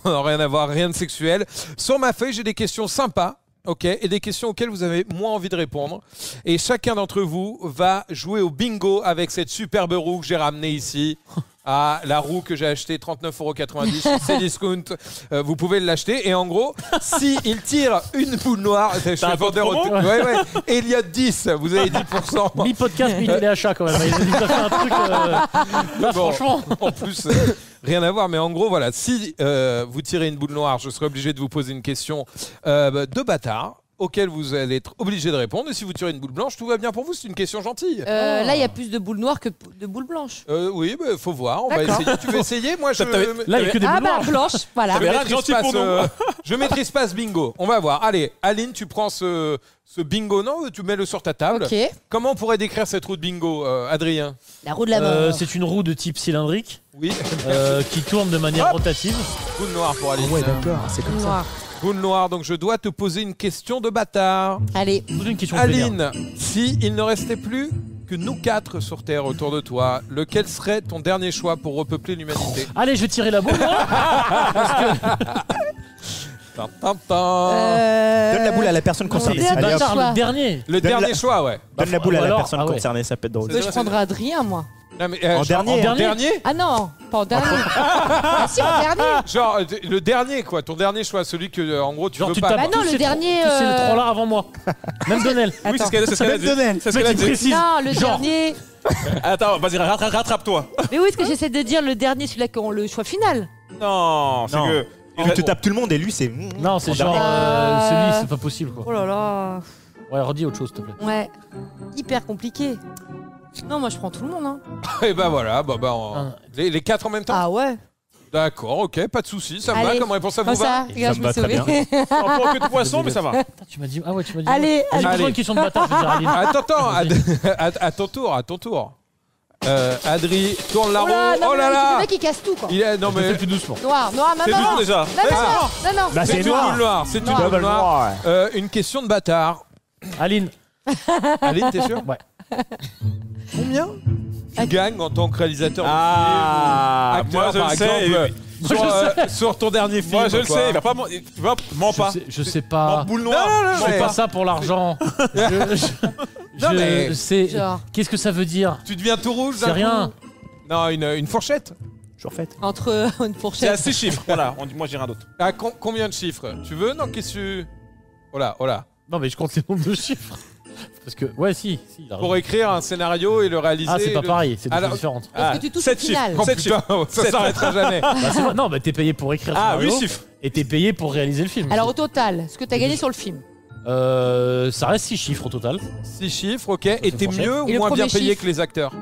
Non, rien à voir, rien de sexuel. Sur ma feuille, j'ai des questions sympas. Ok, et des questions auxquelles vous avez moins envie de répondre. Et chacun d'entre vous va jouer au bingo avec cette superbe roue que j'ai ramenée ici. Ah, la roue que j'ai achetée 39,90 €, c'est discount. Vous pouvez l'acheter. Et en gros, si il tire une boule noire, je suis un code vendeur au promo tout. Ouais, ouais. Et il y a 10, vous avez 10%. Mi-podcast, mi-téléachat quand même. Il a fait un truc. Là, Bon. franchement. En plus, rien à voir, mais en gros, voilà, si vous tirez une boule noire, je serai obligé de vous poser une question de bâtard auquel vous allez être obligé de répondre. Et si vous tirez une boule blanche, tout va bien pour vous, c'est une question gentille. Là, il y a plus de boules noires que de boules blanches. Oui, bah, faut voir, on va D'accord. essayer. Tu veux essayer? Moi, je... Là, il y a que des Ah boules bah noires. blanche, voilà. Je Mais rien de maîtrise gentil pas pour nous. je maîtrise pas ce bingo. On va voir. Allez, Aline, tu prends ce bingo. Non, tu mets-le sur ta table. Ok. Comment on pourrait décrire cette roue de bingo, Adrien? La roue de la mort. C'est une roue de type cylindrique Oui, qui tourne de manière Hop. rotative. boule noire pour Aline. Ouais, d'accord, c'est comme ça. Noir. Boule noire, donc je dois te poser une question de bâtard. Allez. Pose une question de vénère. Aline, si il ne restait plus que nous 4 sur Terre autour de toi, lequel serait ton dernier choix pour repeupler l'humanité? Allez, je vais tirer la boule, moi. Tan, tan, tan. Donne la boule à la personne Mon concernée. C'est dernier Allez, hop. bâtard, choix. le dernier. Le Donne dernier la- choix, ouais. Donne la boule à la Alors, personne ah ouais. concernée, ça peut être drôle. Je prendrai Adrien, moi. Non, mais, En genre, dernier, en dernier Ah non, pas en dernier. Ah si, en dernier. Genre, le dernier, quoi. Ton dernier choix, celui que, en gros, tu Genre, veux tu pas. tapes Bah non, tous le ces dernier, tous ces trois-là avant moi. Même Donnel. Oui, c'est ce Attends. qu'elle c'est ce qu'elle a Même dit. Donnel. C'est ce Mais qu'elle a tu dit. précises. Non, le Genre. dernier. Attends, vas-y, rattrape-toi. Mais oui, ce que j'essaie de dire, le dernier, celui-là qui ont le choix final. Non, c'est Non. que. Tu te tapes tout le monde et lui, c'est. Non, c'est En genre dernier. celui, c'est pas possible quoi. Oh là là. Ouais, redis autre chose s'il te plaît. Ouais. Hyper compliqué. Non, moi je prends tout le monde. Hein. Et bah voilà, Ah. les 4 en même temps. Ah ouais. D'accord, ok, pas de soucis, ça me va Allez. comme réponse, ça Comme vous va? ça, regarde, Ça je me me va très souviens. C'est un peu que de poisson, mais ça va. Putain, tu m'as dit. Ah ouais, tu m'as dit. Allez, J'ai allez. besoin d'une question de bâtard, je vais dire Aline. Attends, à ton tour, à ton tour. Adri, tourne la roue. Oh là Le là mec il casse tout quoi. Il est, non Je fais mais plus doucement. Noir, noir, non, C'est non, dur non. déjà. Non, non, non, non. Bah, c'est c'est une noir. boule noire, c'est une Noir. boule noire. Une question de bâtard. Aline, Aline, t'es sûr? Ouais. Combien tu gagnes en tant que réalisateur Ah, de film, acteur, moi je par le sais. exemple, sur ton dernier film? Moi je le quoi. sais, il va pas. Tu vois, mens pas. je sais pas. Boule noire. Non, Je fais mais- pas ça pour l'argent. Non, mais- sais. Genre. Qu'est-ce que ça veut dire? Tu deviens tout rouge d'un C'est rien. coup Non, une fourchette. Toujours faite. Entre une C'est à fourchette. 6 chiffres. Voilà, moi j'ai rien d'autre. À combien de chiffres? Tu veux? Non, qu'est-ce que tu... Oh là, oh là. Non, mais je compte les nombres de chiffres. Parce que, ouais, si. Il a raison. Pour écrire un scénario et le réaliser... Ah, c'est pas le- pareil, c'est deux Alors- choses différentes. Est-ce que tu touches 7 au final chiffres. Oh 7 putain, chiffres. ça s'arrêtera jamais. Bah, c'est pas- Non, bah t'es payé pour écrire le Ah, scénario 8 chiffres. et t'es payé pour réaliser le film. Alors au total, ce que t'as gagné sur le film. Ça reste 6 chiffres au total. 6 chiffres, ok. Et une t'es fourchette. mieux ou Et le moins bien premier payé chiffre que les acteurs?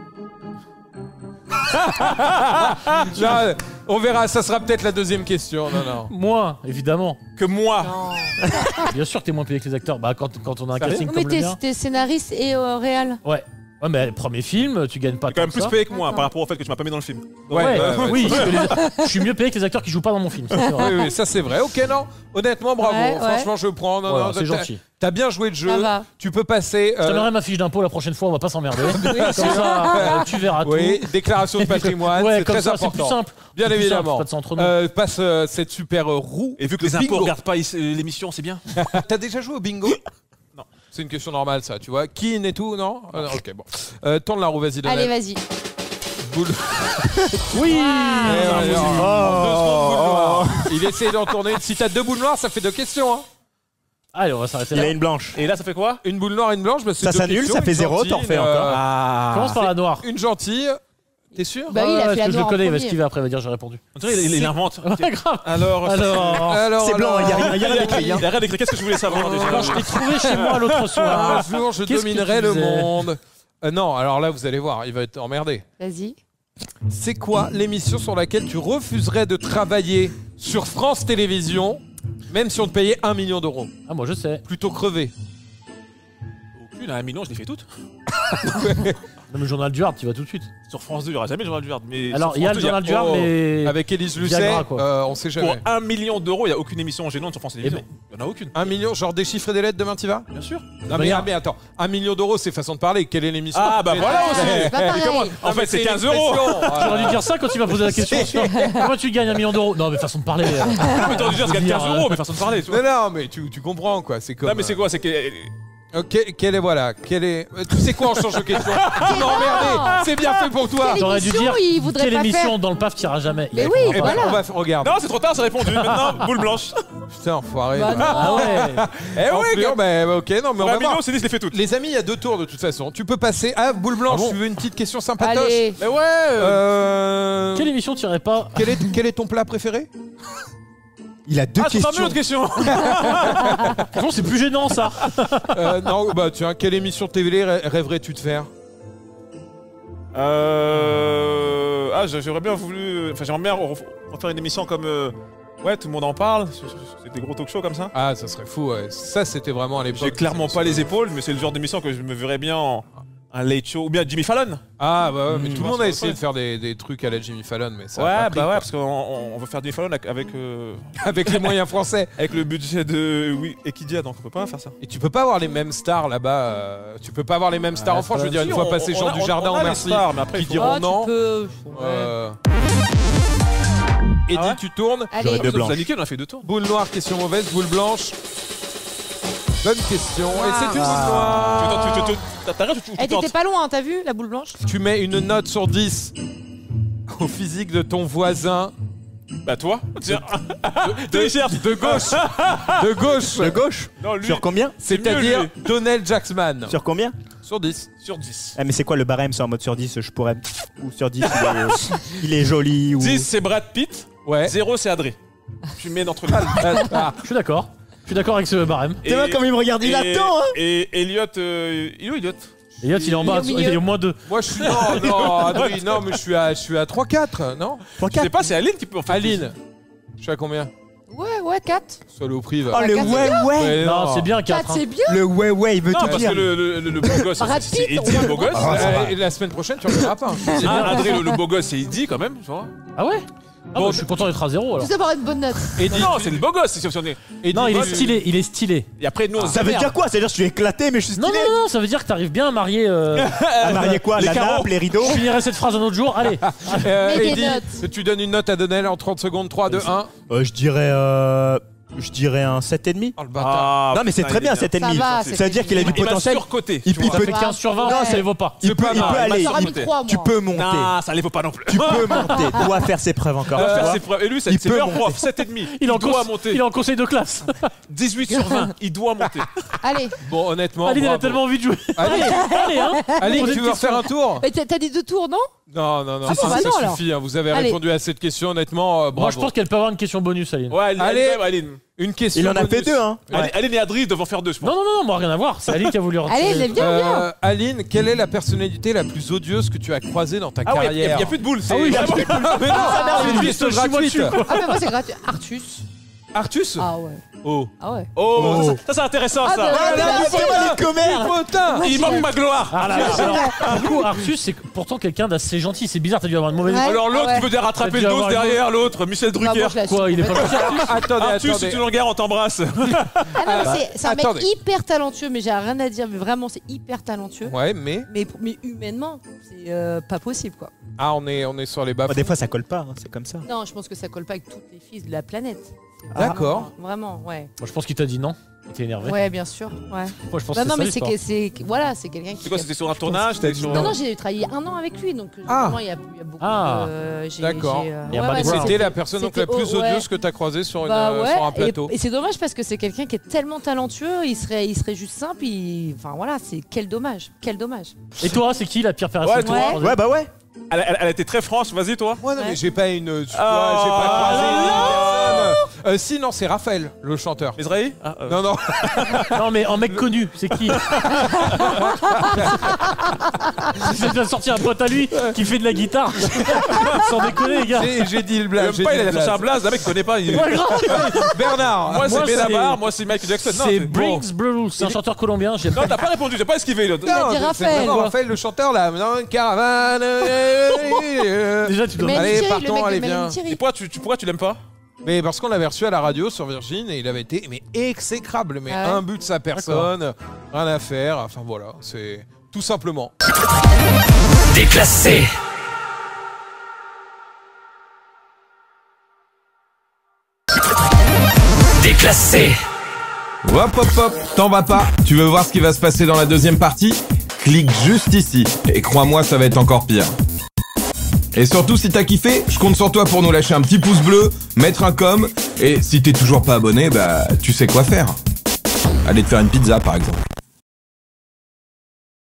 Là, on verra, ça sera peut-être la deuxième question. Non, non. Moins, évidemment. Que moi. Non. Bien sûr que t'es moins payé que les acteurs. Bah, quand on a un Sérieux casting Mais comme le mien. t'es scénariste et réal. Ouais. Ouais, mais le premier film, tu gagnes pas T'es quand même tant plus que ça. payé que moi D'accord. par rapport au fait que tu m'as pas mis dans le film. Ouais, ouais. oui, parce que je suis mieux payé que les acteurs qui jouent pas dans mon film. ça, c'est vrai. Oui, oui, ça c'est vrai. Ok, non. Honnêtement, bravo. Ouais, ouais. Franchement, je prends. Non, Voilà, non, c'est gentil. T'as bien joué le jeu. Ça va. Tu peux passer. Je t'amènerai ma fiche d'impôt la prochaine fois, on va pas s'emmerder. Comme Oui, ça, tu verras Oui, tout. déclaration de patrimoine, Ouais, c'est comme très ça, c'est plus important. simple. Bien C'est plus évidemment. simple, pas de ça entre nous. Passe cette super roue. Et vu que de les impôts bingo. regardent pas l'émission, c'est bien. T'as déjà joué au bingo? Non. C'est une question normale, ça, tu vois. Kin et tout, non? Ok, bon. Tourne la roue, vas-y, Allez, Donnel. vas-y. Boule. Oui. Eh, ouais, en 2 secondes, boule noire. Il essaie d'en tourner. Si t'as 2 boules noires, ça fait 2 questions. Hein. Allez, on va s'arrêter Il là. a une blanche. Et là, ça fait quoi? Une boule noire et une blanche, bah, c'est Ça 2 s'annule, questions, ça fait une 0, gentille, t'en refais une, encore. Ah. Commence par la noire. Une gentille. T'es sûr? Bah oui, il a parce fait la que je le noire en connais, il va premier. esquiver après, il va dire j'ai répondu. On dirait il invente. Ouais, grave. Alors, Alors, C'est blanc, il y a rien d'écrit. hein. il y a rien d'écrit. Qu'est-ce que je voulais savoir déjà? quand je t'ai trouvé chez moi l'autre Un soir, jour, je Qu'est-ce que dominerai tu le faisais monde. Non, alors là, vous allez voir, il va être emmerdé. Vas-y. C'est quoi l'émission sur laquelle tu refuserais de travailler sur France Télévisions, même si on te payait 1 million d'euros? ah moi je sais. Plutôt crever. Aucune, à 1 million, je les fais toutes. Non, mais le journal du Hard, tu vas tout de suite. Sur France 2, il n'y aura jamais le journal du Hard. Mais Alors, sur il y a France le 2, journal du Hard, oh, mais. Avec Élise Lucet, Viagra, quoi. on sait Pour jamais. 1 million d'euros, il n'y a aucune émission gênante sur France Télévisions. Eh Il n'y en a aucune. 1 million, genre des chiffres et des lettres, demain tu vas? Bien sûr. Non mais, Regarde. mais attends, 1 million d'euros c'est façon de parler, quelle est l'émission? Ah, bah voilà aussi. C'est pas pareil. En fait, c'est 15 euros. J'aurais dû dire ça quand il m'a posé la question. Comment tu gagnes 1 million d'euros? Non, mais façon de parler. Ah, mais t'aurais dû dire, je gagne Dire, 15 euros, mais façon de parler, tu vois. Non, non, mais tu comprends quoi, c'est comme... Non, mais c'est quoi? C'est que. Ok, quelle est, voilà, quelle est... Tu sais quoi, on change de question. Tu m'as emmerdé, c'est bien fait pour toi. Quelle T'aurais dû émission dire il voudrait quelle pas émission faire dans le PAF t'iras jamais. Mais Il oui, Eh répondra ben, pas. voilà. on va, regarde. Non, c'est trop tard, c'est répondu. Maintenant, boule blanche. Putain, enfoiré. Bah, non. Ah ouais. Eh En ouais, plus, gars, bah, ok, non, mais on Pour va 1 million, voir. c'est dit, je les fais toutes. Les amis, il y a 2 tours de toute façon. Tu peux passer à boule blanche, Ah bon tu veux une petite question sympatoche? Allez. Mais ouais. Quelle émission t'irais pas? Quel est ton plat préféré? Il a 2 Ah, c'est pas mieux, questions. autre question. Franchement, c'est plus gênant ça. Non, bah tiens, quelle émission de télé rêverais-tu de faire? Ah, j'aurais bien voulu. Enfin, j'aimerais bien refaire une émission comme. Ouais, tout le monde en parle. C'est des gros talk shows comme ça. Ah, ça serait fou, ouais. Ça, c'était vraiment à l'époque. J'ai clairement pas les épaules, mais c'est le genre d'émission que je me verrais bien Un late show ou bien Jimmy Fallon. Ah bah ouais, mais tout le monde a Ouais. essayé de faire des trucs à la Jimmy Fallon, mais ça a Ouais, pas bah pris, ouais, quoi. parce qu'on veut faire Jimmy Fallon avec Avec les moyens français. avec le budget de Equidia, donc on peut pas faire ça. Et tu peux pas avoir les mêmes stars là-bas. Tu peux pas avoir les mêmes stars en France. Je veux dire, une Si, fois on- passé on Jean a- Dujardin on en a les merci, stars, mais après, qui il faut- diront Oh, non. tu peux. Eddie, Ah ouais tu tournes. Allez. J'aurais deux Ça nous a blanches. niqué, on a fait 2 tours. Boule noire, question mauvaise. Boule blanche. Bonne question. Et c'est une boule Ah. noire. T'arrêtes ou tu Eh, tentes t'étais pas loin, t'as vu la boule blanche? Tu mets une note sur 10 au physique de ton voisin Bah toi Tiens. de gauche. De gauche. De gauche. Non, lui, Sur combien? C'est-à-dire mieux, Donald Jackman. Sur combien? Sur 10. sur 10. Ah, mais c'est quoi le barème? C'est en mode sur 10, je pourrais. Ou sur 10, il est joli. Ou... 10 c'est Brad Pitt, Ouais. 0 c'est Adré. Tu mets entre les Ah, Je suis d'accord. Je suis d'accord avec ce barème. Tu vois comme il me regarde, il attend, hein. Et Elliot, il est où Elliot? Elliot, il est en bas, Il est au il est milieu. au moins 2. moi je suis non, Adrien, non, mais je suis à 3-4, non? 3, Je sais 4. pas, c'est Aline qui peut en faire. Aline, je suis à combien? Ouais, 4. Saloperie, va. Oh, le quatre, c'est ouais, bien. ouais. Ouais, Non, c'est bien 4. 4, c'est bien. Le ouais, ouais, il veut Non, tout parce dire. que le beau gosse, Brad c'est Pitt, Eddie, on le beau gosse. Ah, ça va. Et la semaine prochaine, tu en verras pas. Ah, André, le beau gosse, c'est Eddie quand même, tu vois. Ah ouais Ah Bon, bah, je suis content d'être à 0 alors. Vous avoir une bonne note. Eddie, Non, c'est le beau gosse, si on est. Eddie, Non, il est tu- stylé, il est stylé. Et après, nous, on Ça veut dire quoi? C'est-à-dire que je suis éclaté, mais je suis Non, stylé. non, non, ça veut dire que t'arrives bien à marier. À marier quoi? Les La carreaux. nappe, les rideaux? Je finirai cette phrase un autre jour. Allez. Mets des Eddie, notes. tu donnes une note à Donnell en 30 secondes. 3, 2, 1. Je dirais un 7,5. Oh le bâtard. Non, mais c'est très bien, Ça 7,5. va, Ça veut dire qu'il a du Il m'a potentiel. surcoté. Il tu vois. Ça peut- fait 15 sur 20, Ouais. ça les vaut pas. Il peut mal, il m'a aller. J'aurais mis monté. 3, moi. Tu peux monter. Non, ça les vaut pas non plus. Tu peux monter. Il doit faire ses preuves encore. Il va tu faire vois. ses preuves. Et lui, c'est Il c'est peut meilleur monter. prof, 7,5. Il est en doit cons- monter. il est en conseil de classe. 18 sur 20, il doit monter. Allez. Bon, honnêtement. Aline, elle a bravo. tellement envie de jouer. Allez, Allez, hein. Aline, Posez tu une veux question. refaire un tour? Mais t'as dit 2 tours, non? Non, non, non, Ah, ça, bah ça non, alors. suffit. Hein. Vous avez Allez. répondu à cette question, honnêtement. Bravo. Moi, je pense qu'elle peut avoir une question bonus, Aline. Ouais, Allez. Aline. Une question. Il en a bonus. fait 2, hein. Ouais. Aline et Adri devront faire 2, je pense. Non, non, non, moi, rien à voir. C'est Aline qui a voulu retirer. Allez, viens. Aline, quelle est la personnalité la plus odieuse que tu as croisée dans ta Ah ouais, il carrière? n'y a plus de boules. Ah oui, vraiment- Mais non, c'est une liste gratuite. Ah, mais moi, c'est gratuit. Artus. Artus? Ah ouais. Oh. Ah ouais. Oh, ça, c'est intéressant, Ah, ça. bah, Ah, bah, c'est pas les commères. Putain! Il manque ma gloire. Ah là là, alors, du coup, Artus, c'est pourtant quelqu'un d'assez gentil. C'est bizarre, t'as dû avoir une mauvaise. Ouais. Alors l'autre Ah ouais. qui veut rattraper T'as dû le dos avoir derrière l'autre, Michel Bah, moi, Drucker. je l'assume Quoi, il est pas complètement. Attendez, Arthus, si attendez. tu nous regardes, on t'embrasse. Ah non, c'est un mec attendez. hyper talentueux, mais j'ai rien à dire. Mais vraiment, c'est hyper talentueux. Ouais, mais. Mais humainement, c'est pas possible, quoi. Ah, on est sur les bas. Des fois, ça colle pas, hein, c'est comme ça. Non, je pense que ça colle pas avec toutes les filles de la planète. C'est D'accord. Vraiment, ouais. Moi, je pense qu'il t'a dit non. Il était énervé. Ouais, bien sûr. Ouais. Moi, je pense Non, que non, mais ça, c'est l'histoire. voilà, c'est quelqu'un qui. C'est quoi, c'était sur un tournage? C'était sur. Non, non, j'ai travaillé 1 an avec lui, donc Ah. vraiment, il y a beaucoup Ah. j'ai- D'accord. j'ai, Il y a ouais, pas ouais, de C'était C'était- la personne donc la c'était- plus ouais. odieuse que tu as croisée sur, Bah ouais, sur un plateau. et c'est dommage parce que c'est quelqu'un qui est tellement talentueux, il serait juste simple, enfin voilà, c'est quel dommage, quel dommage. Et toi, c'est qui la pire personne Ouais, que toi. t'as croisée Ouais, bah ouais. Elle a été très franche, vas-y, toi. Ouais, non, Ouais. mais j'ai pas une. Tu vois, Oh, j'ai pas croisé une non. personne. Si, non, c'est Raphaël, le chanteur. Israël Non, non. Non, mais en mec connu, c'est qui C'est déjà sorti un pote à lui qui fait de la guitare. Sans déconner, les gars. J'ai dit le blague. Même j'ai pas, dit il le a cherché un blague. blaze, un mec qui connaît pas. Ouais, grave. Bernard. Moi, Moi, c'est c'est- Benabar, moi, c'est Michael Jackson. Non, C'est bon. Briggs Blues, c'est un chanteur colombien. J'ai Non, t'as pas répondu, j'ai pas esquivé l'autre. Il a dit Non, c'est Raphaël, vraiment quoi. Raphaël, le chanteur là. Dans une caravane. Déjà, tu dois. Mais Allez, Thierry, partons, le mec allez, de viens. Mélanie Thierry. Et pourquoi tu l'aimes pas? Mais parce qu'on l'avait reçu à la radio sur Virgin et il avait été exécrable. Mais Ah ouais. un but de sa personne, rien à faire. Enfin voilà, c'est tout simplement. Déclassé. Déclassé. Hop hop hop, t'en vas pas. Tu veux voir ce qui va se passer dans la deuxième partie? Clique juste ici. Et crois-moi, ça va être encore pire. Et surtout, si t'as kiffé, je compte sur toi pour nous lâcher un petit pouce bleu, mettre un com, et si t'es toujours pas abonné, bah tu sais quoi faire. Allez te faire une pizza par exemple.